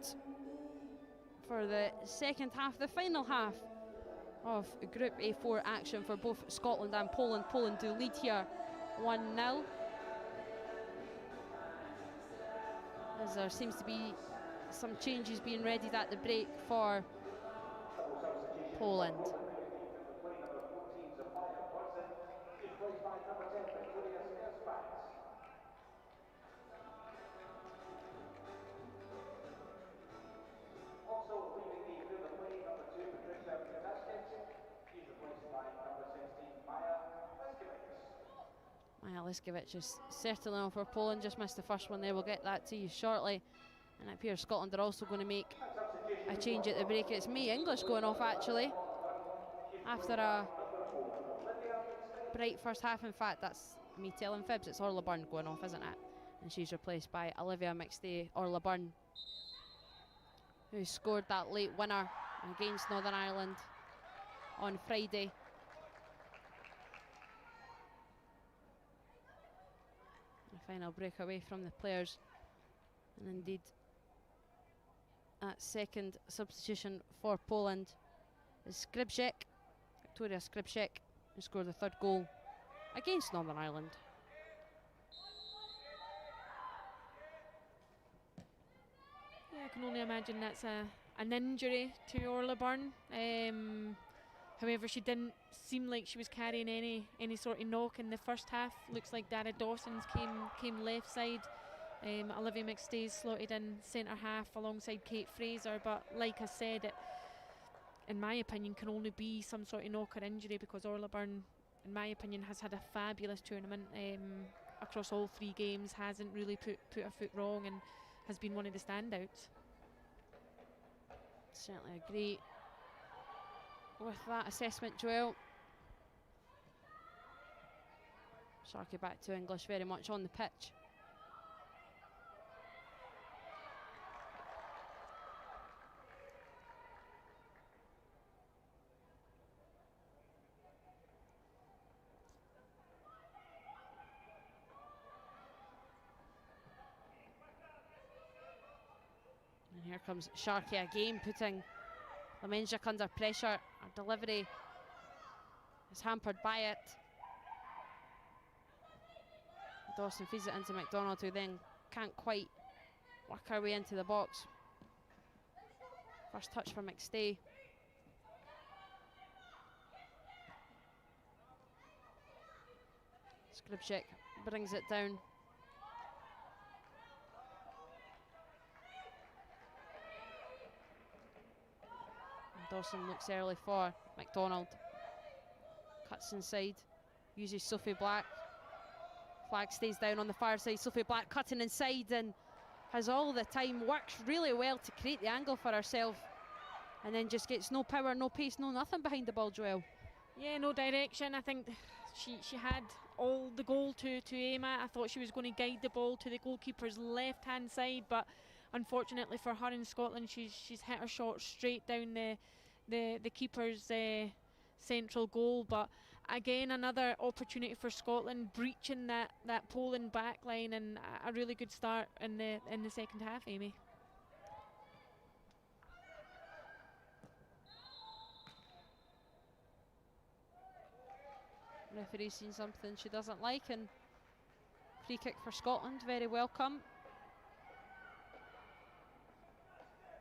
for the second half, the final half of Group A4 action for both Scotland and Poland. Poland do lead here 1-0. As there seems to be some changes being readied at the break for Poland. Liskiewicz is certainly on for Poland, just missed the first one there. We'll get that to you shortly. And it appears Scotland are also going to make a change at the break. It's Mae English going off actually, after a bright first half. In fact, that's me telling fibs. It's Orla Byrne going off, isn't it? And she's replaced by Olivia McStay. Orla Byrne, who scored that late winner against Northern Ireland on Friday. Final breakaway from the players, and indeed that second substitution for Poland is Skrzybek, Victoria Skrzybek, who scored the third goal against Northern Ireland. Yeah, I can only imagine that's an injury to Orla Byrne. However, she didn't seem like she was carrying any sort of knock in the first half. Looks like Dara Dawson's came left side. Olivia McStay slotted in centre half alongside Kate Fraser. But like I said, it, in my opinion, can only be some sort of knock or injury, because Orla Byrne, in my opinion, has had a fabulous tournament across all three games. Hasn't really put her foot wrong and has been one of the standouts. Certainly agree with that assessment, Joelle. Sharky back to English very much on the pitch. And here comes Sharky again, putting Lemenjak under pressure. Our delivery is hampered by it. Dawson feeds it into McDonald, who then can't quite work her way into the box. First touch for McStay. Skrzybek brings it down. Dawson looks early for McDonald. Cuts inside, uses Sophie Black. Flag stays down on the far side. Sophie Black cutting inside and has all the time, works really well to create the angle for herself, and then just gets no power, no pace, no nothing behind the ball, Joelle. Yeah, no direction. I think she had all the goal to aim at. I thought she was going to guide the ball to the goalkeeper's left hand side, but unfortunately for her in Scotland, she's hit her shot straight down the keeper's central goal. But again, another opportunity for Scotland, breaching that Poland backline, and a really good start in the second half, Amy. Referee's seen something she doesn't like, and free kick for Scotland, very welcome.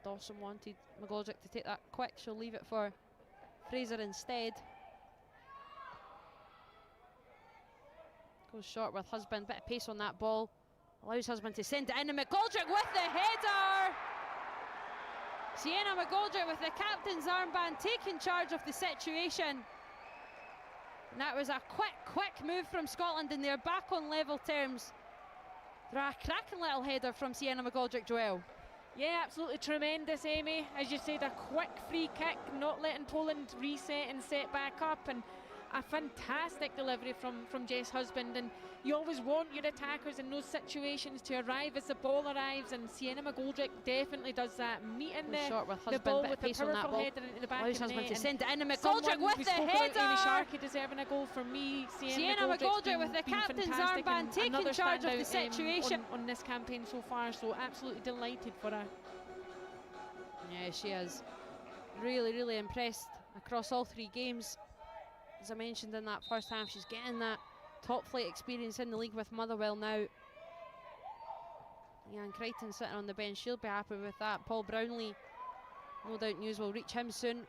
Dawson wanted McGoldrick to take that quick. She'll leave it for Fraser instead. Goes short with Husband, bit of pace on that ball. Allows Husband to send it in, and McGoldrick with the header! Sienna McGoldrick with the captain's armband, taking charge of the situation. And that was a quick move from Scotland, and they're back on level terms. A cracking little header from Sienna McGoldrick, Joelle. Yeah, absolutely tremendous, Amy. As you said, a quick free kick, not letting Poland reset and set back up. And a fantastic delivery from Jess Husband, and you always want your attackers in those situations to arrive as the ball arrives, and Sienna McGoldrick definitely does that, meeting the ball with a powerful header into the back of the net. To send it in, and McGoldrick with the header. Amy Sharkey deserving a goal for me. Sienna McGoldrick with the captain's armband, taking charge of the situation on this campaign so far, so absolutely delighted for her. Yeah, she is really, really impressed across all 3 games. As I mentioned in that first half, she's getting that top flight experience in the league with Motherwell now. Jan Crichton sitting on the bench, she'll be happy with that. Paul Brownlee, no doubt news will reach him soon.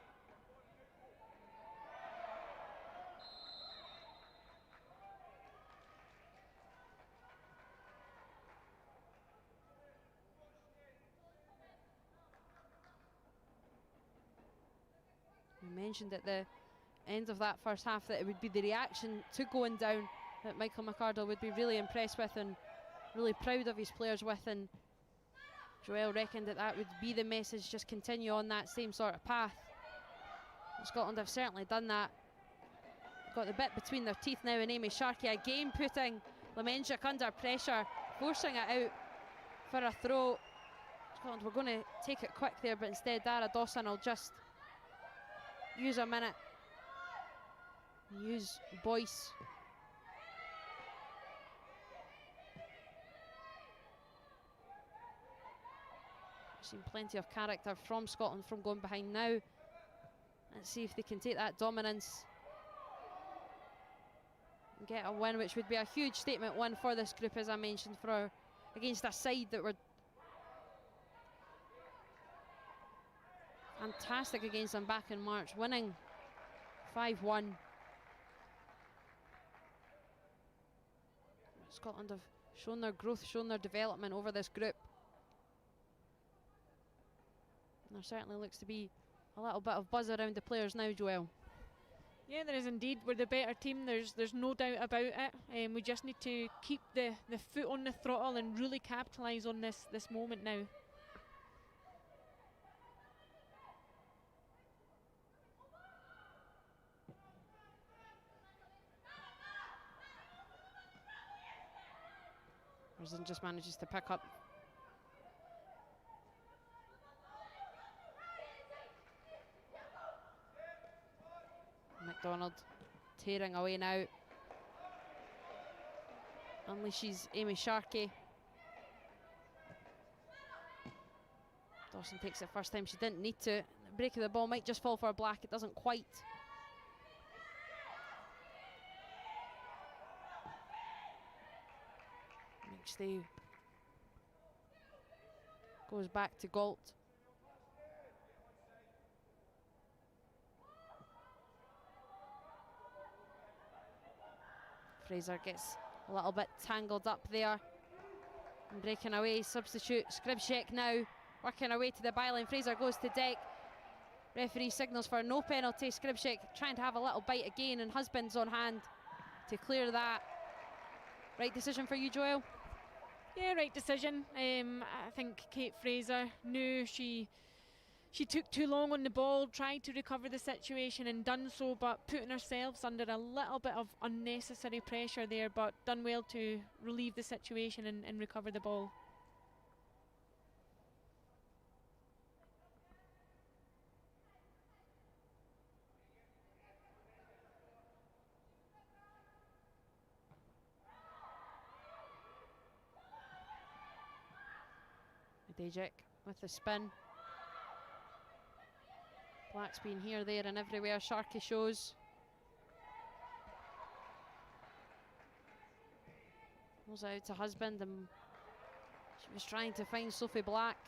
We mentioned at the end of that first half that it would be the reaction to going down that Michael McArdle would be really impressed with and really proud of his players with, and Joelle reckoned that that would be the message, just continue on that same sort of path. And Scotland have certainly done that. Got the bit between their teeth now, and Amy Sharkey again putting Lemenchuk under pressure, forcing it out for a throw. Scotland were going to take it quick there, but instead Dara Dawson will just use a minute, use Boyce. We've seen plenty of character from Scotland from going behind now. Let's see if they can take that dominance and get a win, which would be a huge statement win for this group, as I mentioned, for against a side that were fantastic against them back in March, winning 5-1. Scotland have shown their growth, shown their development over this group. And there certainly looks to be a little bit of buzz around the players now, Joelle. Yeah, there is indeed. We're the better team, there's no doubt about it. We just need to keep the foot on the throttle and really capitalise on this moment now. Rosen just manages to pick up. McDonald tearing away now. Unleashes Amy Sharkey. Dawson takes it first time, she didn't need to. The break of the ball might just fall for Black, it doesn't quite. McStay goes back to Galt. Fraser gets a little bit tangled up there and breaking away. Substitute Skrzypczak now working her way to the byline. Fraser goes to deck. Referee signals for no penalty. Skrzypczak trying to have a little bite again, and Husband's on hand to clear that. Right decision for you, Joelle? Yeah, right decision. I think Kate Fraser knew she took too long on the ball, tried to recover the situation and done so, but putting herself under a little bit of unnecessary pressure there, but done well to relieve the situation and recover the ball. Dejek with the spin. Black's been here, there and everywhere. Sharkey shows. Goes out to Husband, and she was trying to find Sophie Black.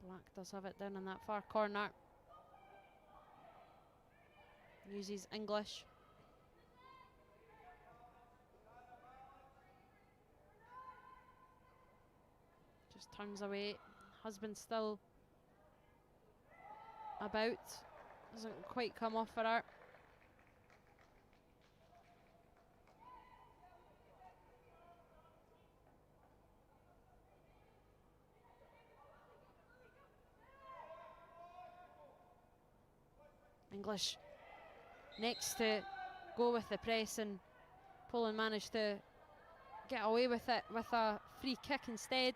Black does have it down in that far corner. Uses English. Just turns away. Husband still about. Doesn't quite come off for her. English next to go with the press, and Poland managed to get away with it with a free kick instead.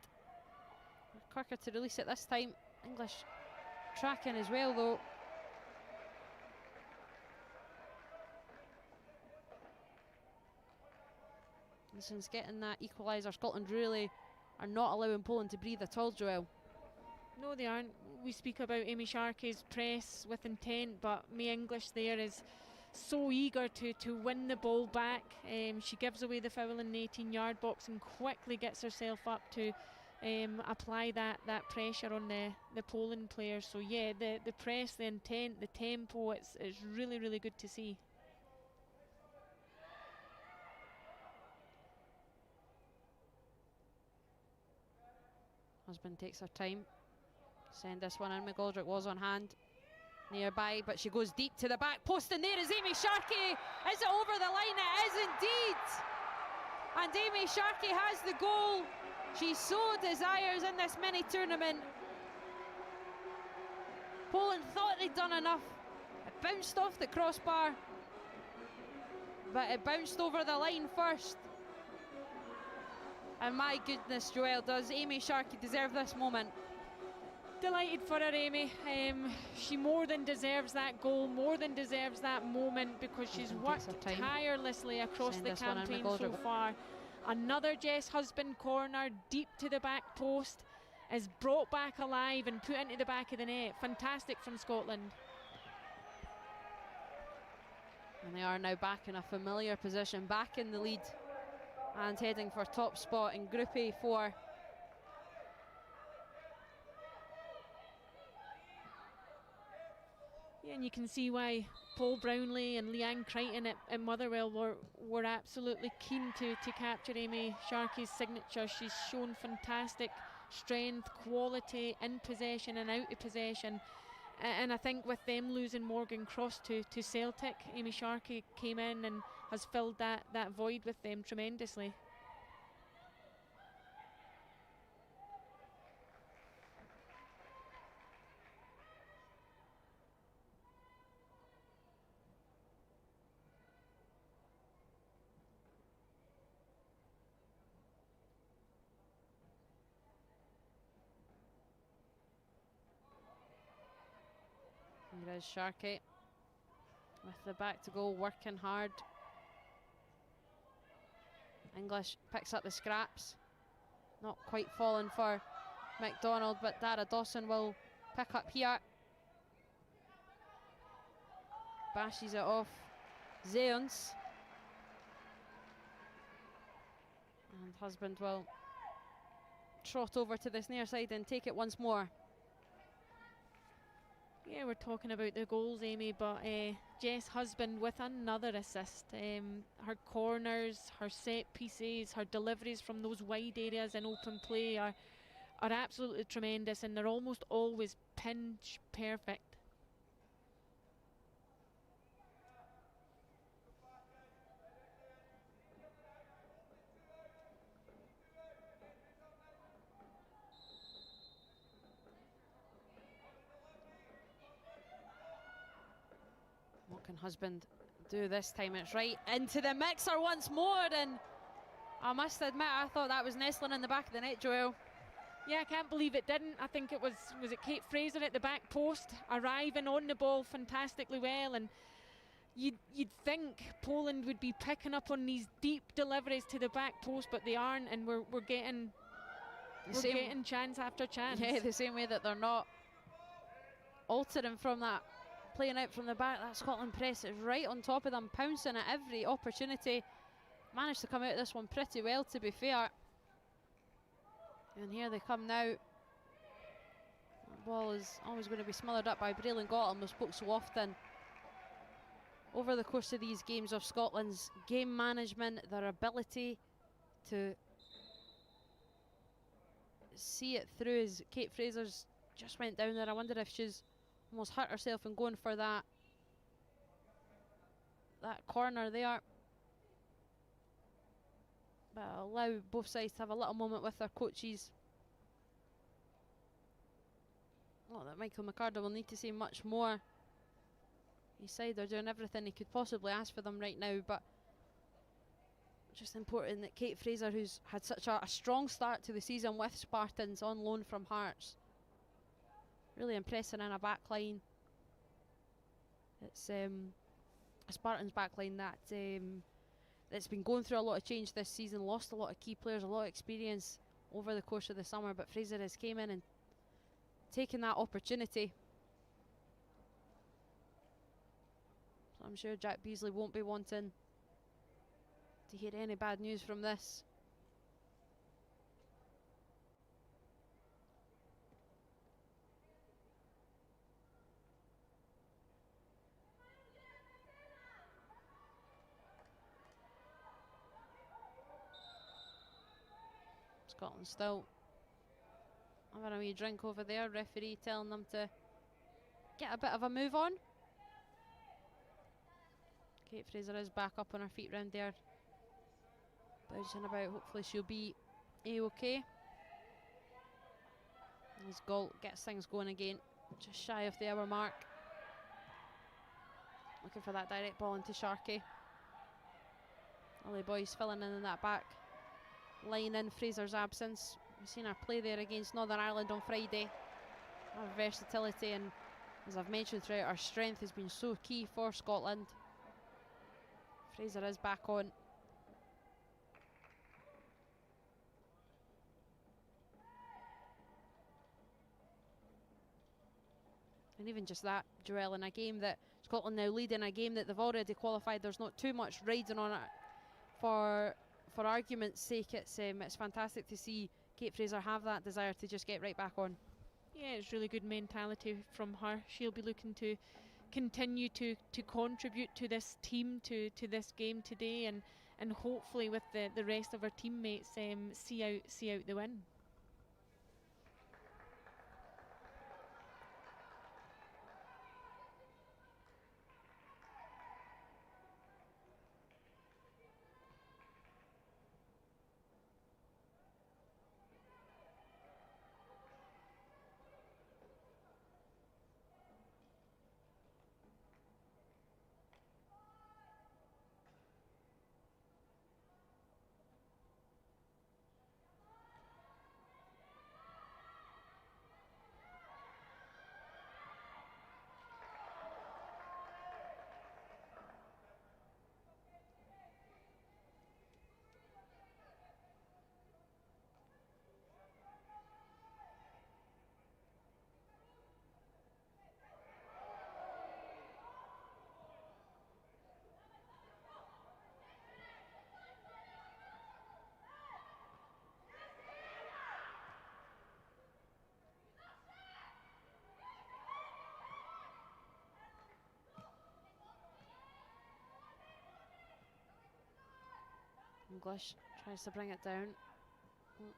Quicker to release it this time. English tracking as well though. And since getting that equaliser, Scotland really are not allowing Poland to breathe at all, Joelle. No, they aren't. We speak about Amy Sharkey's press with intent, but Mae English there is so eager to win the ball back. She gives away the foul in the 18-yard box and quickly gets herself up to apply that pressure on the Poland players. So yeah, the press, the intent, the tempo, it's really, really good to see. Husband takes her time. Send this one in. McGoldrick was on hand nearby, but she goes deep to the back post, and there is Amy Sharkey. Is it over the line? It is indeed. And Amy Sharkey has the goal she so desires in this mini tournament. Poland thought they'd done enough. It bounced off the crossbar, but it bounced over the line first. And my goodness, Joelle, does Amy Sharkey deserve this moment? Delighted for her, Amy. She more than deserves that goal, more than deserves that moment, because she's worked tirelessly across the campaign so far. Another Jess Husband corner deep to the back post is brought back alive and put into the back of the net. Fantastic from Scotland. And they are now back in a familiar position, back in the lead and heading for top spot in Group A4. Yeah, and you can see why Paul Brownlee and Leanne Crichton at Motherwell were absolutely keen to capture Amy Sharkey's signature. She's shown fantastic strength, quality in possession and out of possession. And I think with them losing Morgan Cross to Celtic, Amy Sharkey came in and has filled that void with them tremendously. Here is Sharkey with the back to goal, working hard. English picks up the scraps. Not quite falling for McDonald, but Dara Dawson will pick up here. Bashes it off Zeons. And Husband will trot over to this near side and take it once more. Yeah, we're talking about the goals, Amy, but Jess Husband with another assist. Her corners, her set pieces, her deliveries from those wide areas in open play are absolutely tremendous, and they're almost always pinch perfect. What can Husband do this time? It's right into the mixer once more, and I must admit, I thought that was nestling in the back of the net, Joelle. Yeah, I can't believe it didn't. I think it was it Kate Fraser at the back post, arriving on the ball fantastically well, and you'd think Poland would be picking up on these deep deliveries to the back post, but they aren't, and we're getting chance after chance. Yeah, the same way that they're not altering from that, playing out from the back. That Scotland press is right on top of them, pouncing at every opportunity. Managed to come out of this one pretty well, to be fair. And here they come now. The ball is always going to be smothered up by Braylon Gottam. We spoke so often over the course of these games of Scotland's game management, their ability to see it through as Kate Fraser's just went down there. I wonder if she's almost hurt herself in going for that corner there. But allow both sides to have a little moment with their coaches. Not that Michael McCarter will need to say much more. His side are doing everything he could possibly ask for them right now, but just important that Kate Fraser, who's had such a strong start to the season with Spartans on loan from Hearts, really impressing in a back line. It's a Spartans back line that's been going through a lot of change this season, lost a lot of key players, a lot of experience over the course of the summer, but Fraser has came in and taken that opportunity. So I'm sure Jack Beasley won't be wanting to hear any bad news from this. Scotland still having a wee drink over there, referee telling them to get a bit of a move on. Kate Fraser is back up on her feet round there, bouncing about. Hopefully she'll be a-okay. As Galt gets things going again, just shy of the hour mark. Looking for that direct ball into Sharkey. Ollie Boyce filling in that back line in Fraser's absence. We've seen her play there against Northern Ireland on Friday. Her versatility, and as I've mentioned throughout, her strength has been so key for Scotland. Fraser is back on. And even just that, Joelle, in a game that Scotland now lead in, a game that they've already qualified, there's not too much riding on it for argument's sake. It's fantastic to see Kate Fraser have that desire to just get right back on. Yeah, it's really good mentality from her. She'll be looking to continue to contribute to this team, to this game today, and hopefully with the rest of her teammates see out the win. English tries to bring it down. Not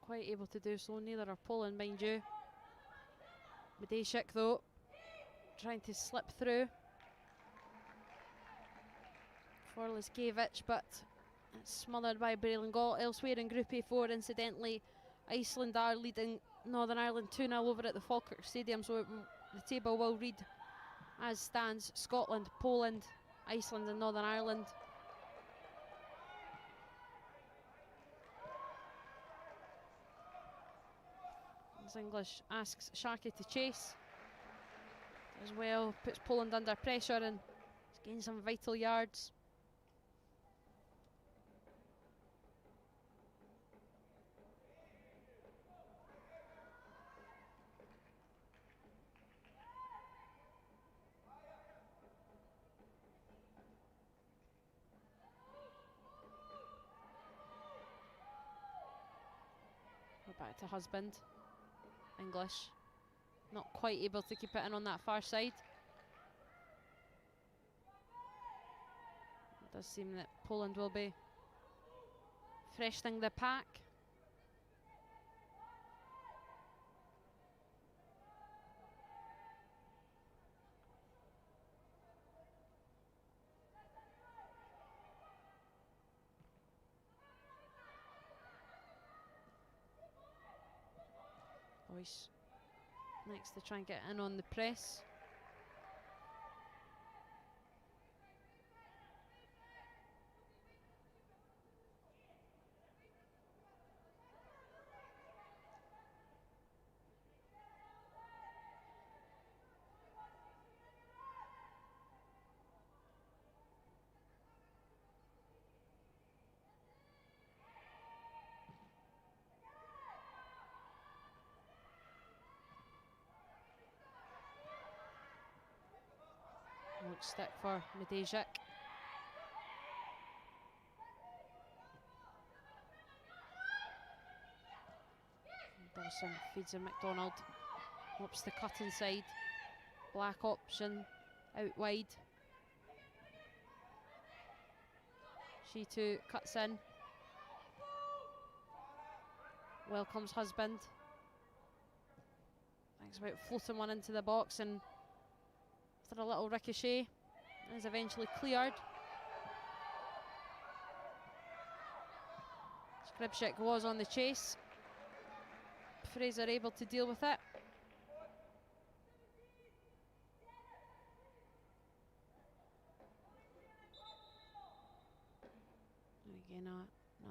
quite able to do so, neither are Poland, mind you. Medejczyk though, trying to slip through for Leszkiewicz, but it's smothered by Braylon Galt. Elsewhere in Group A4, incidentally, Iceland are leading Northern Ireland 2-0 over at the Falkirk Stadium, so the table will read as stands: Scotland, Poland, Iceland and Northern Ireland. As English asks Sharkey to chase as well, puts Poland under pressure and gains some vital yards. We're back to Husband. English not quite able to keep it in on that far side. It does seem that Poland will be freshening the pack. Royce next to try and get in on the press. Won't stick for Medejic. Dawson feeds in McDonald. Hopes to cut inside. Black option out wide. She too cuts in. Welcomes husband. Thinks about floating one into the box, and after a little ricochet, is eventually cleared. Skripczyk was on the chase. Fraser able to deal with it. And again,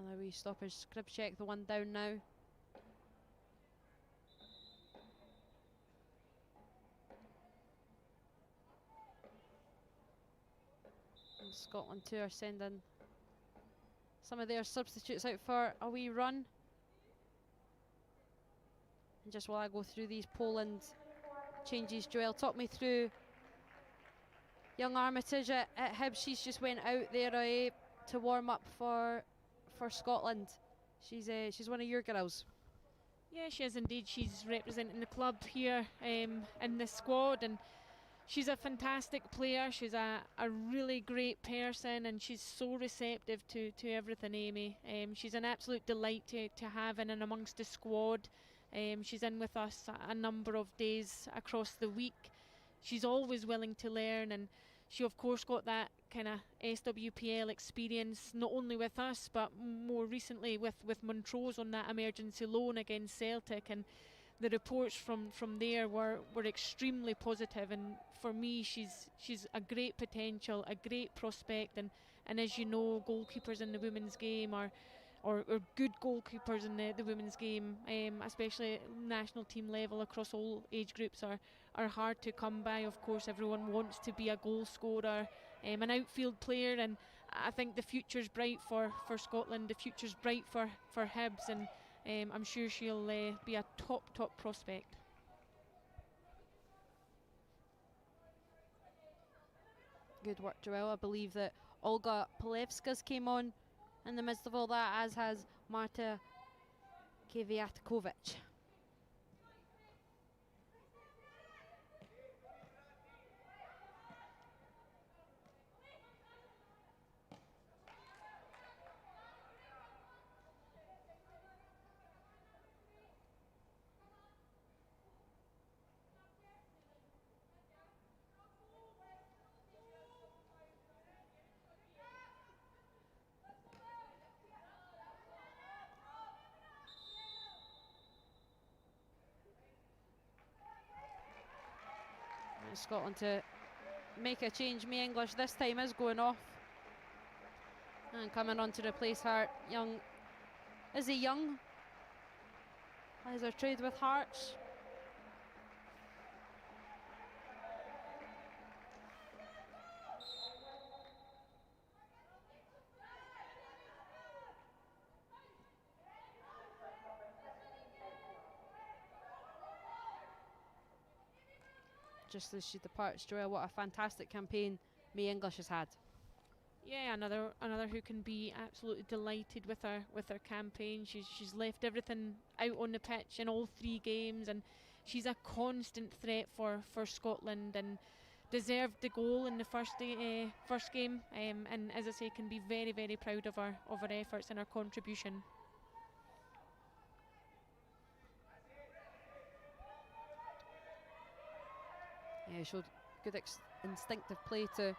another wee stoppage. Skripczyk, the one down now. And Scotland too are sending some of their substitutes out for a wee run. And just while I go through these Poland changes, Joelle, talk me through young Armitage at Hibs. She's just went out there to warm up for Scotland. She's one of your girls. Yeah, she is indeed. She's representing the club here in the squad, and she's a fantastic player. She's a really great person, and she's so receptive to everything, Amy. She's an absolute delight to have in and amongst the squad. She's in with us a number of days across the week. She's always willing to learn, and she of course got that kind of SWPL experience not only with us but more recently with Montrose on that emergency loan against Celtic, and the reports from there were extremely positive. And for me, she's a great potential, a great prospect, and as you know, goalkeepers in the women's game or good goalkeepers in the women's game, especially national team level across all age groups, are hard to come by. Of course, everyone wants to be a goal scorer, an outfield player, and I think the future's bright for Scotland. The future's bright for Hibs, and I'm sure she'll be a top prospect. Good work, Joelle. I believe that Olga Polevska's came on in the midst of all that, as has Marta Kwiatkowicz. Scotland to make a change. Mae English this time is going off, and coming on to replace her, young Izzy Young. Has her trade with Hearts. Just as she departs, Joelle, what a fantastic campaign Mae English has had. Yeah, another who can be absolutely delighted with her campaign. She's left everything out on the pitch in all 3 games, and she's a constant threat for Scotland, and deserved the goal in the first game. And as I say, can be very, very proud of her efforts and her contribution. Yeah, showed good instinctive play to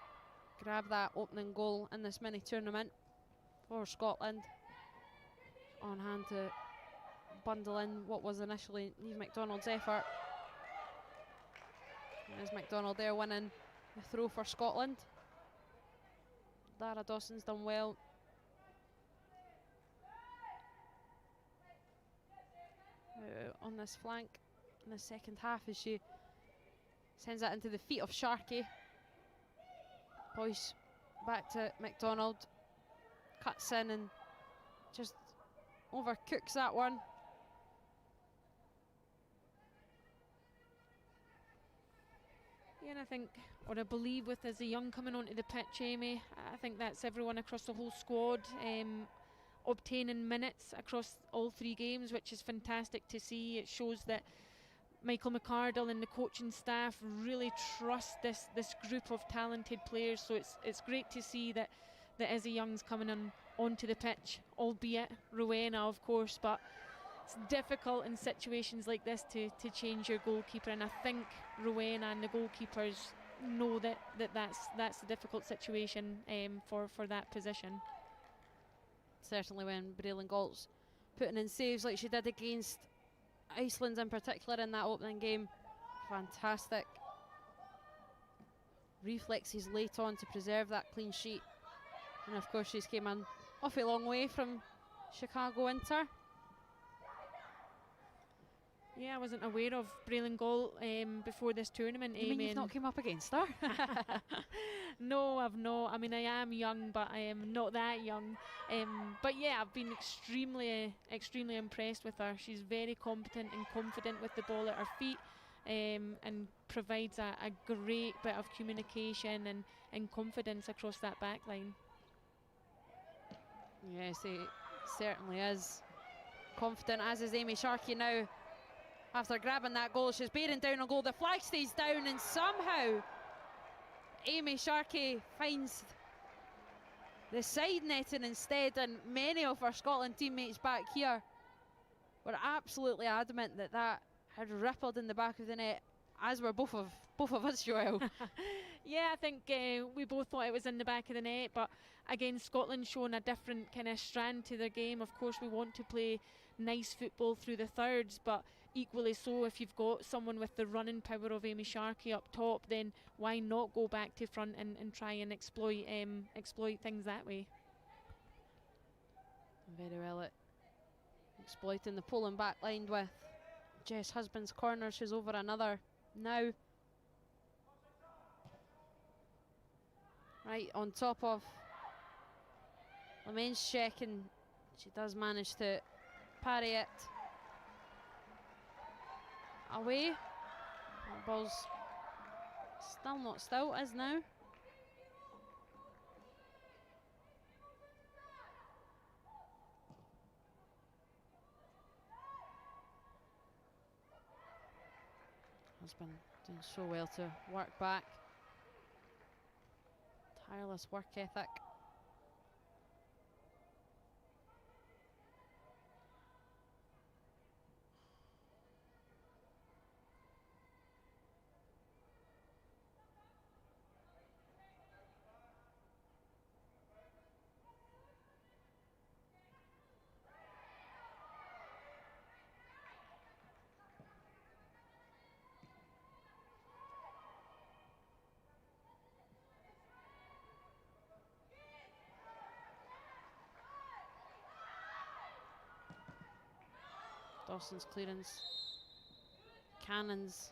grab that opening goal in this mini tournament for Scotland. On hand to bundle in what was initially Niamh MacDonald's effort. There's MacDonald there winning the throw for Scotland. Dara Dawson's done well. On this flank in the second half as she sends that into the feet of Sharkey. Boyce back to MacDonald. Cuts in and just overcooks that one. Yeah, and I think, or I believe with as a young coming onto the pitch, Amy, I think that's everyone across the whole squad obtaining minutes across all 3 games, which is fantastic to see. It shows that Michael McArdle and the coaching staff really trust this group of talented players. So it's great to see that Izzy Young's coming onto the pitch, albeit Rowena, of course, but it's difficult in situations like this to change your goalkeeper, and I think Rowena and the goalkeepers know that's a difficult situation for that position. Certainly when Braylon Galt's putting in saves like she did against Iceland in particular in that opening game. Fantastic reflexes late on to preserve that clean sheet. And of course she's came an awfully long way from Chicago Inter. Yeah, I wasn't aware of Braylon Galt before this tournament. You mean you've not came up against her? No, I've not. I mean, I am young, but I am not that young. But yeah, I've been extremely impressed with her. She's very competent and confident with the ball at her feet, and provides a great bit of communication and confidence across that back line. Yes, he certainly is confident, as is Amy Sharkey now. After grabbing that goal, she's bearing down a goal. The flag stays down, and somehow Amy Sharkey finds the side netting instead, and many of her Scotland teammates back here were absolutely adamant that had rippled in the back of the net, as were both of us, Joelle. Yeah, I think we both thought it was in the back of the net, but again, Scotland showing a different kind of strand to their game. Of course, we want to play nice football through the thirds, but equally so, if you've got someone with the running power of Amy Sharkey up top, then why not go back to front and try and exploit things that way? Very well exploiting the Poland back line with Jess Husband's corner. She's over another now. Right on top of Lemain's check, and she does manage to parry it away. The ball's still not still, as now. Husband doing so well to work back. Tireless work ethic. Dawson's clearance, cannons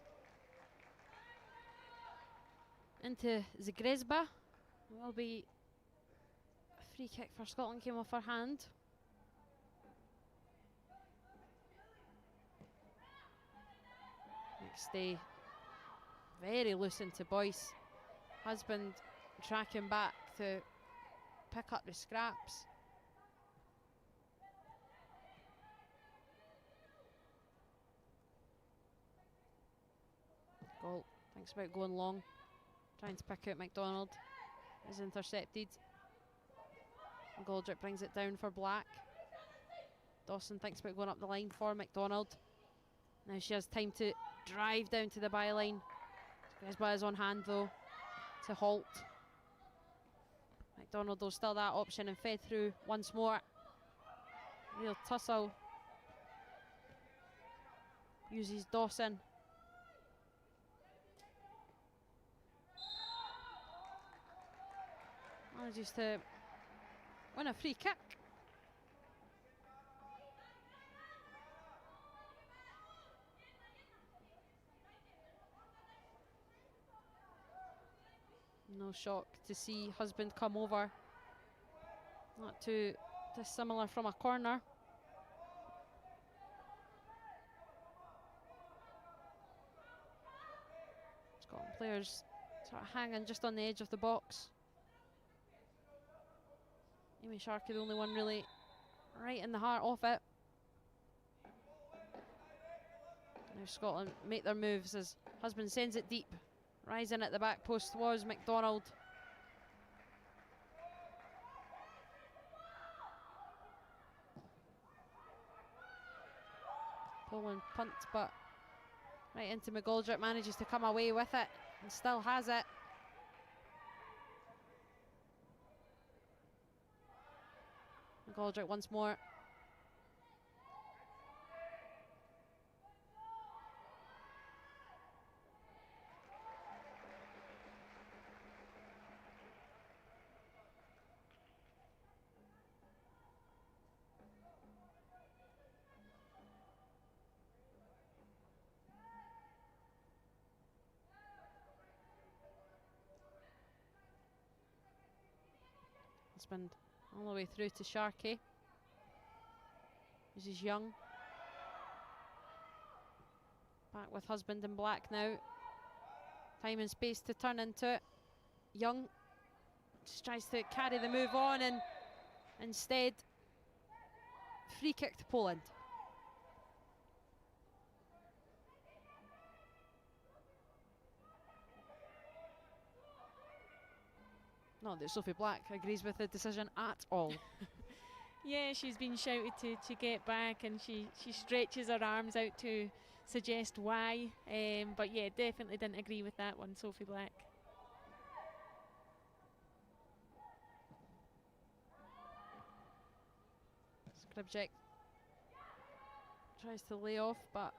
into Zagresba. Will be a free kick for Scotland, came off her hand. Next day, very loose into Boyce. Husband tracking back to pick up the scraps. Galt thinks about going long, trying to pick out MacDonald. Is intercepted. Goldrick brings it down for Black. Dawson thinks about going up the line for MacDonald. Now she has time to drive down to the byline. Gresba is on hand though to halt. MacDonald though still that option and fed through once more. Real tussle uses Dawson. Manages to win a free kick. No shock to see Husband come over. Not too dissimilar from a corner. Scotland players sort of hanging just on the edge of the box. Amy Sharkey, the only one really right in the heart of it. Now Scotland make their moves as Husband sends it deep. Rising at the back post was McDonald. Poland punt, but right into McGoldrick, manages to come away with it and still has it. McGoldrick once more. Husband all the way through to Sharkey. This is Young. Back with Husband in black now. Time and space to turn into it. Young just tries to carry the move on, and instead free kick to Poland. Not that Sophie Black agrees with the decision at all. Yeah, she's been shouted to get back, and she stretches her arms out to suggest why. But yeah, definitely didn't agree with that one, Sophie Black. Skripczyk tries to lay off, but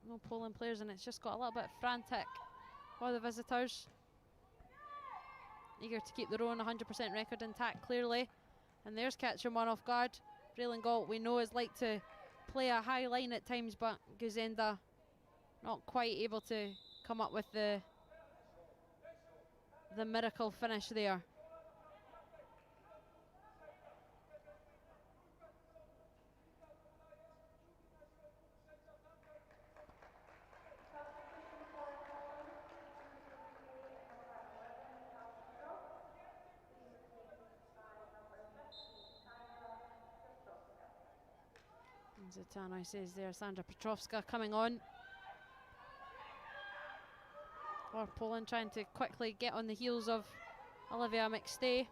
no Poland players, and it's just got a little bit frantic for the visitors. Eager to keep their own 100% record intact, clearly. And there's catching one off guard. Brelingolt, we know, is like to play a high line at times, but Guzenda not quite able to come up with the miracle finish there. Zitano says there, Sandra Piotrowska coming on for Poland, trying to quickly get on the heels of Olivia McStay.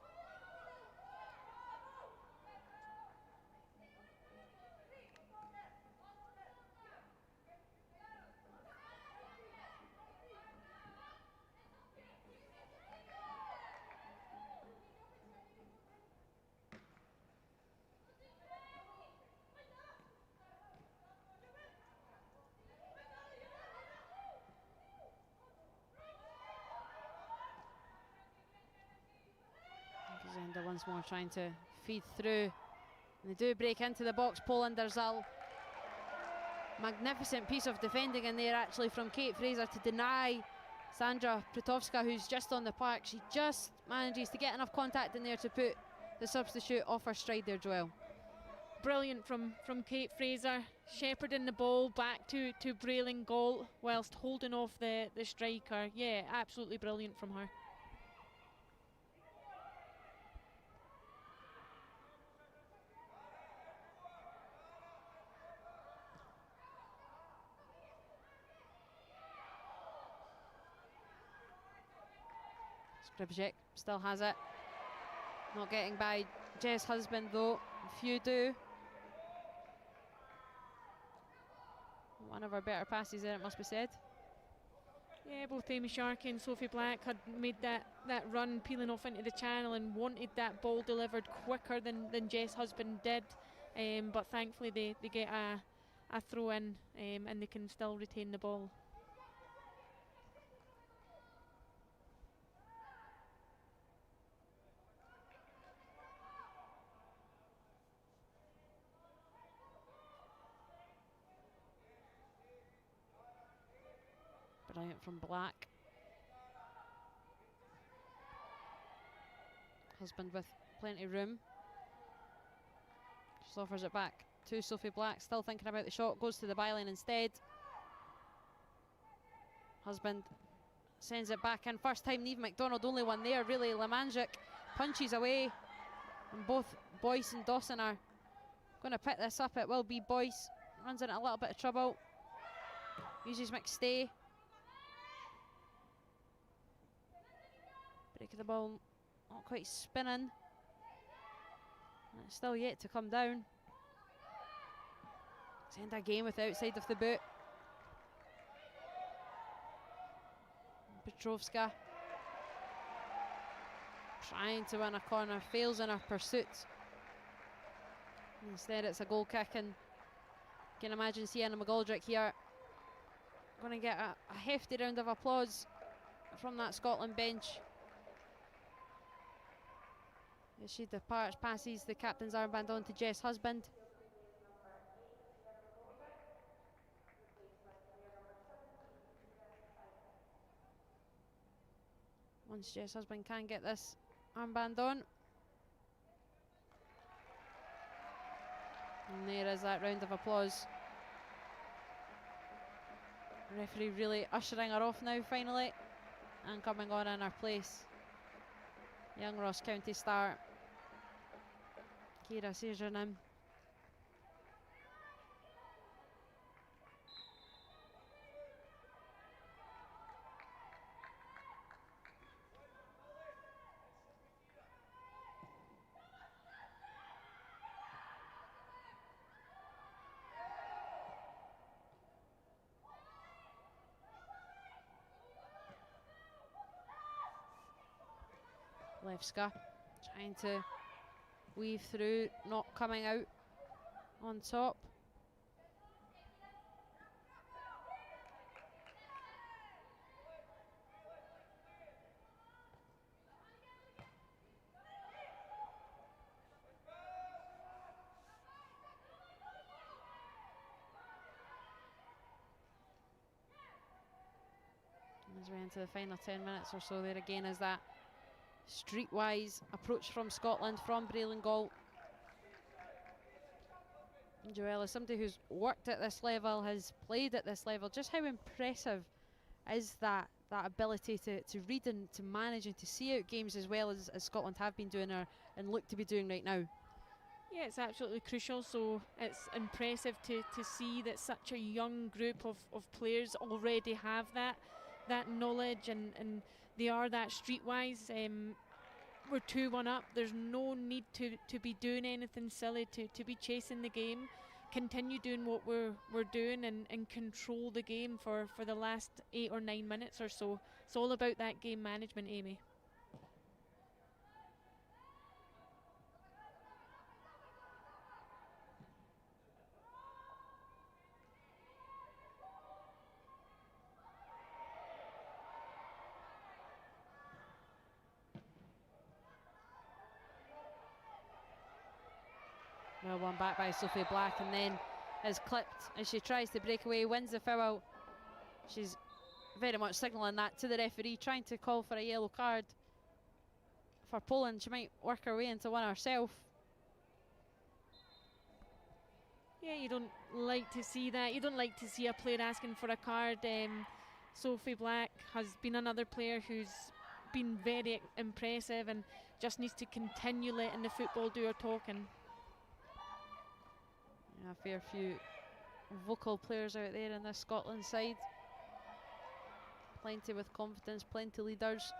Zenda once more trying to feed through. And they do break into the box, Poland. There's a magnificent piece of defending in there actually from Kate Fraser to deny Sandra Piotrowska, who's just on the park. She just manages to get enough contact in there to put the substitute off her stride there, Joelle. Brilliant from Kate Fraser, shepherding the ball back to Brelingolt whilst holding off the striker. Yeah, absolutely brilliant from her. Skripczyk still has it. Not getting by Jess Husband though. Few do. One of our better passes there, it must be said. Yeah, both Amy Sharkey and Sophie Black had made that run peeling off into the channel and wanted that ball delivered quicker than Jess Husband did. But thankfully they get a throw in, and they can still retain the ball. Brilliant from Black. Husband with plenty of room. Just offers it back to Sophie Black, still thinking about the shot, goes to the byline instead. Husband sends it back in. First time Niamh MacDonald, only one there really. Lemanjic punches away, and both Boyce and Dawson are going to pick this up. It will be Boyce, runs into a little bit of trouble, uses McStay. Break of the ball, not quite spinning. And it's still yet to come down. Let's end a game with the outside of the boot. Petrovska trying to win a corner, fails in her pursuit. Instead it's a goal kick, and you can imagine Sienna McGoldrick here going to get a hefty round of applause from that Scotland bench. As she departs, passes the captain's armband on to Jess Husband. Once Jess Husband can get this armband on. And there is that round of applause. The referee really ushering her off now finally, and coming on in her place, young Ross County star Kira Sejernim. Levska trying to weave through, not coming out on top. And as we enter the final 10 minutes or so, there again is that streetwise approach from Scotland, from Breilingall. Joelle is somebody who's worked at this level, has played at this level. Just how impressive is that ability to read and to manage and to see out games as well as Scotland have been doing and look to be doing right now. Yeah, it's absolutely crucial. So it's impressive to see that such a young group of players already have that knowledge, and they are that streetwise. We're 2-1 up. There's no need to be doing anything silly, to be chasing the game. Continue doing what we're doing and control the game for the last 8 or 9 minutes or so. It's all about that game management, Amy. Well, one back by Sophie Black, and then is clipped as she tries to break away, wins the foul. She's very much signalling that to the referee, trying to call for a yellow card for Poland. She might work her way into one herself. Yeah, you don't like to see that. You don't like to see a player asking for a card. Sophie Black has been another player who's been very impressive and just needs to continue letting the football do her talking. Yeah, a fair few vocal players out there in this Scotland side. Plenty with confidence, plenty leaders.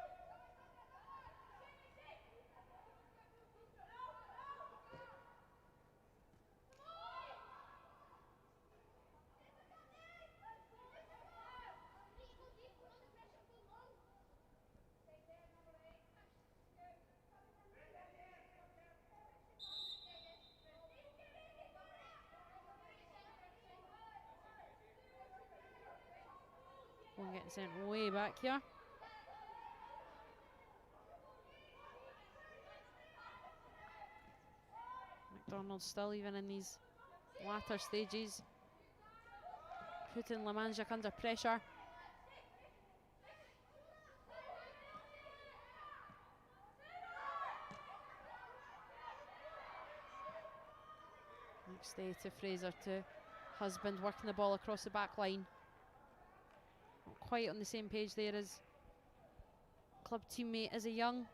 getting sent way back here. McDonald still, even in these latter stages, putting Lemanjak under pressure. Next day to Fraser, to Husband, working the ball across the back line. Not quite on the same page there as club teammate Izzy Young.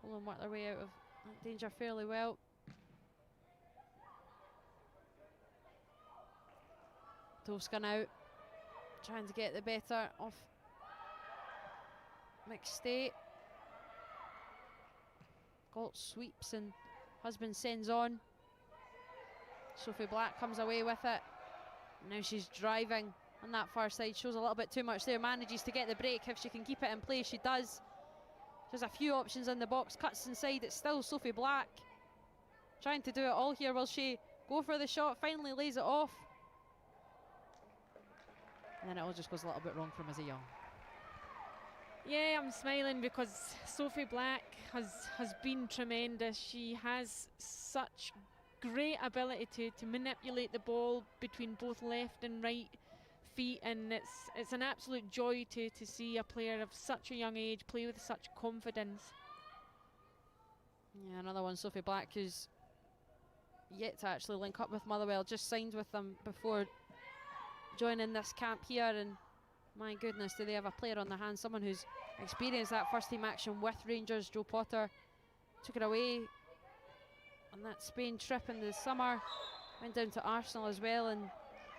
Poland work their way out of danger fairly well. Toska now trying to get the better of McStay. Galt sweeps and Husband sends on. Sophie Black comes away with it. Now she's driving on that far side, shows a little bit too much there, manages to get the break. If she can keep it in play, she does. There's a few options in the box, cuts inside, it's still Sophie Black trying to do it all here. Will she go for the shot? Finally lays it off. And then it all just goes a little bit wrong from Izzy Young. Yeah, I'm smiling because Sophie Black has been tremendous. She has such great ability to manipulate the ball between both left and right feet, and it's an absolute joy to see a player of such a young age play with such confidence. Yeah, another one, Sophie Black, who's yet to actually link up with Motherwell, just signed with them before joining this camp here, and my goodness, do they have a player on their hands, someone who's experienced that first team action with Rangers. Joe Potter took it away on that Spain trip in the summer, went down to Arsenal as well in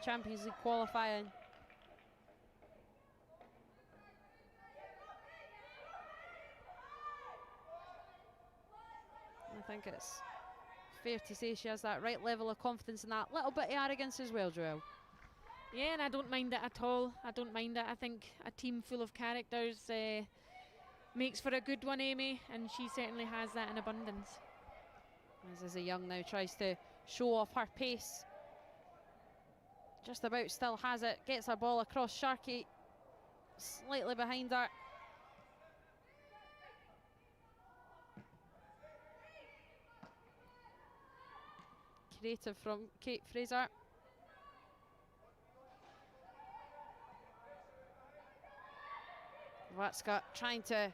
Champions League qualifying. I think it's fair to say she has that right level of confidence and that little bit of arrogance as well, Joelle. Yeah, and I don't mind it at all. I don't mind it. I think a team full of characters makes for a good one, Amy, and she certainly has that in abundance. As Izzy Young now tries to show off her pace. Just about still has it, gets her ball across. Sharkey slightly behind her. Creative from Kate Fraser. Watska trying to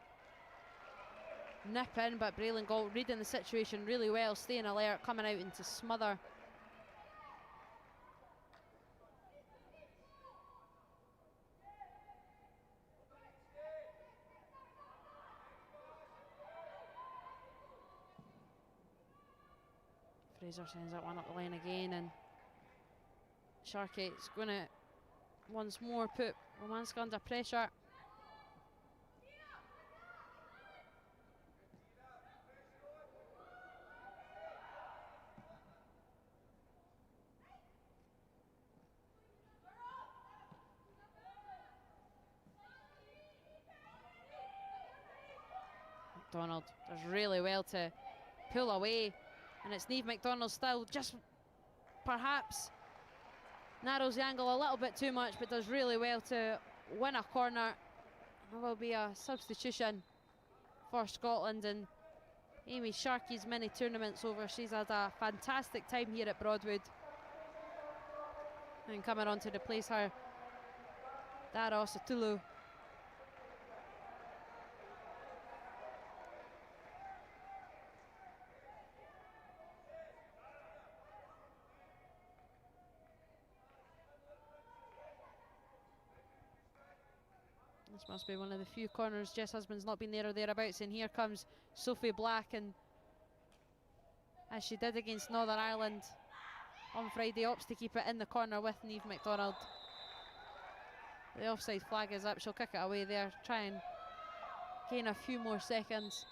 nip in, but Braylon Galt reading the situation really well, staying alert, coming out into smother. Fraser sends that one up the line again, and Sharkey's going to once more put Romanska under pressure. McDonald does really well to pull away, and it's Niamh McDonald still just perhaps narrows the angle a little bit too much, but does really well to win a corner. There will be a substitution for Scotland, and Amy Sharkey's many tournaments over. She's had a fantastic time here at Broadwood, and coming on to replace her, Dara Osatulu. This must be one of the few corners Jess Husband's not been there or thereabouts, and here comes Sophie Black, and as she did against Northern Ireland on Friday, opts to keep it in the corner with Niamh McDonald. The offside flag is up, she'll kick it away there, try and gain a few more seconds.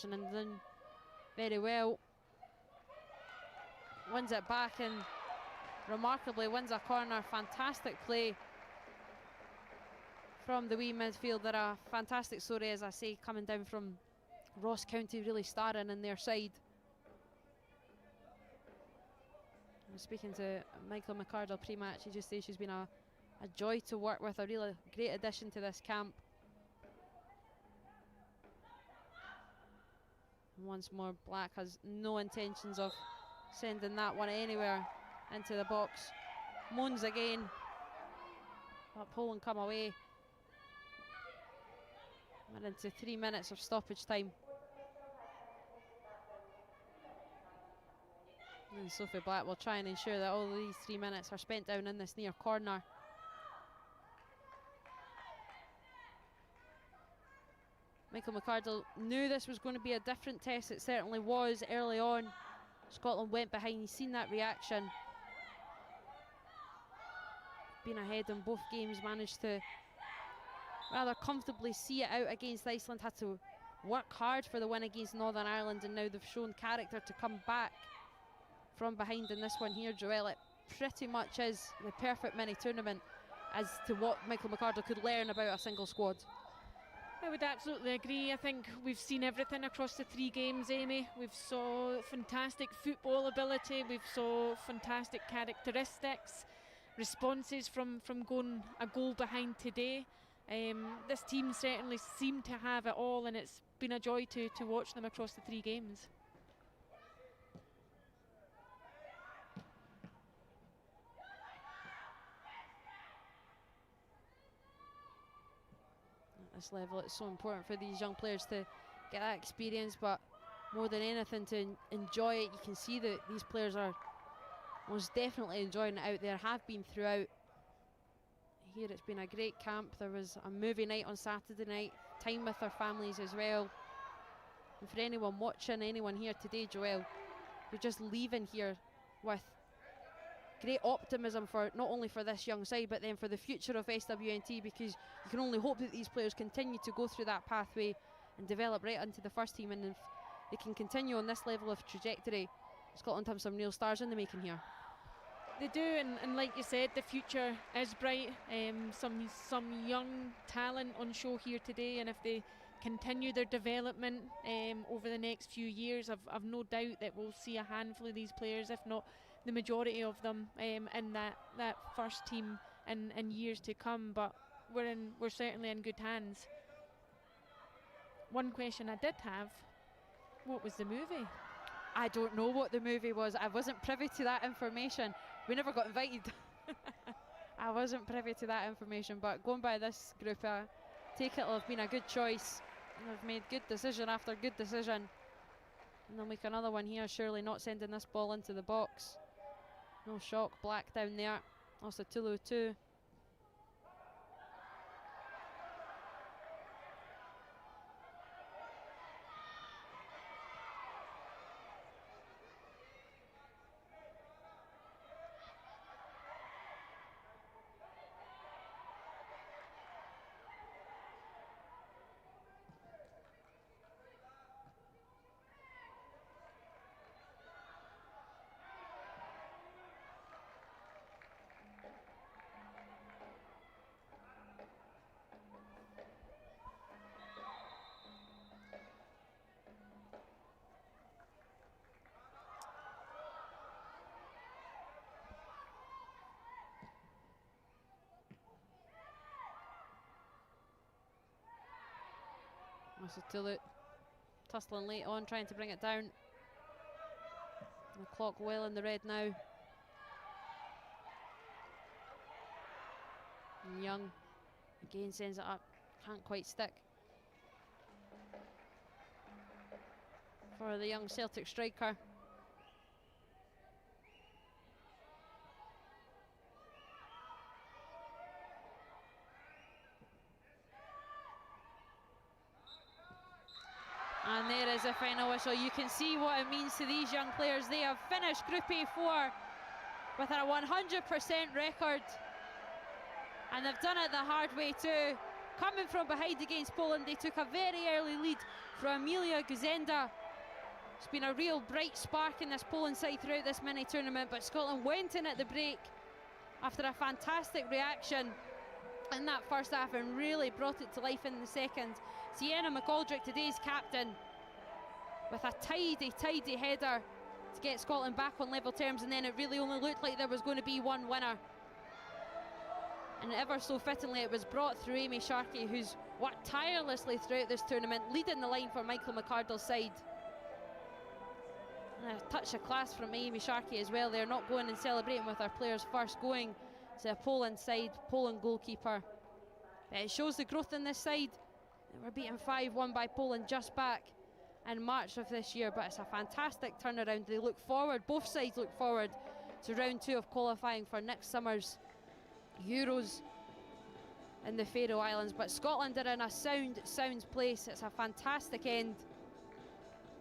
And then very well, wins it back, and remarkably wins a corner. Fantastic play from the wee midfielder. A fantastic story, as I say, coming down from Ross County, really starring in their side. I was speaking to Michael McArdle pre-match. He just says she's been a joy to work with, a really great addition to this camp. And once more, Black has no intentions of sending that one anywhere into the box. Moans again, but Poland come away. We're into 3 minutes of stoppage time. And Sophie Black will try and ensure that all these 3 minutes are spent down in this near corner. Michael McArdle knew this was going to be a different test. It certainly was early on. Scotland went behind. He's seen that reaction. Been ahead in both games, managed to rather comfortably see it out against Iceland. Had to work hard for the win against Northern Ireland, and now they've shown character to come back from behind in this one here. Joelle, it pretty much is the perfect mini tournament as to what Michael McArdle could learn about a single squad. I would absolutely agree. I think we've seen everything across the 3 games, Amy. We've saw fantastic football ability, we've saw fantastic characteristics, responses from going a goal behind today. This team certainly seemed to have it all, and it's been a joy to watch them across the 3 games. At this level, it's so important for these young players to get that experience, but more than anything to enjoy it. You can see that these players are most definitely enjoying it out there, have been throughout. Here it's been a great camp. There was a movie night on Saturday night, time with their families as well. And for anyone watching, anyone here today, Joelle, you're just leaving here with great optimism for not only for this young side, but then for the future of SWNT, because you can only hope that these players continue to go through that pathway and develop right into the first team. And if they can continue on this level of trajectory, Scotland have some real stars in the making here. They do, and like you said, the future is bright. Some young talent on show here today, and if they continue their development over the next few years, I've no doubt that we'll see a handful of these players, if not the majority of them, in that first team in years to come. But we're certainly in good hands. One question I did have: what was the movie? I don't know what the movie was. I wasn't privy to that information. We never got invited. I wasn't privy to that information, but going by this group, I take it'll have been a good choice. They've made good decision after good decision. And they'll make another one here, surely not sending this ball into the box. No shock, Black down there. Also Tulu too. Tulu tussling late on, trying to bring it down. The clock well in the red now. And Young again sends it up, can't quite stick. For the young Celtic striker. And there is a final whistle. You can see what it means to these young players. They have finished Group A4 with a 100% record. And they've done it the hard way too. Coming from behind against Poland, they took a very early lead from Emilia Guzenda. It's been a real bright spark in this Poland side throughout this mini tournament, but Scotland went in at the break after a fantastic reaction in that first half and really brought it to life in the second. Sienna McGoldrick, today's captain, with a tidy header to get Scotland back on level terms, and then it really only looked like there was going to be one winner. And ever so fittingly it was brought through Amy Sharkey, who's worked tirelessly throughout this tournament, leading the line for Michael McArdle's side. And a touch of class from Amy Sharkey as well. They're not going and celebrating with our players first, going to a Poland side, Poland goalkeeper. But it shows the growth in this side. They were beaten 5-1 by Poland just back in March of this year, but it's a fantastic turnaround. They look forward, both sides look forward to round 2 of qualifying for next summer's Euros in the Faroe Islands. But Scotland are in a sound place. It's a fantastic end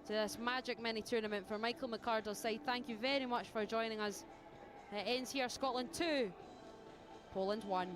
to this magic mini tournament for Michael McArdle's side. Thank you very much for joining us. It ends here. Scotland 2, Poland 1.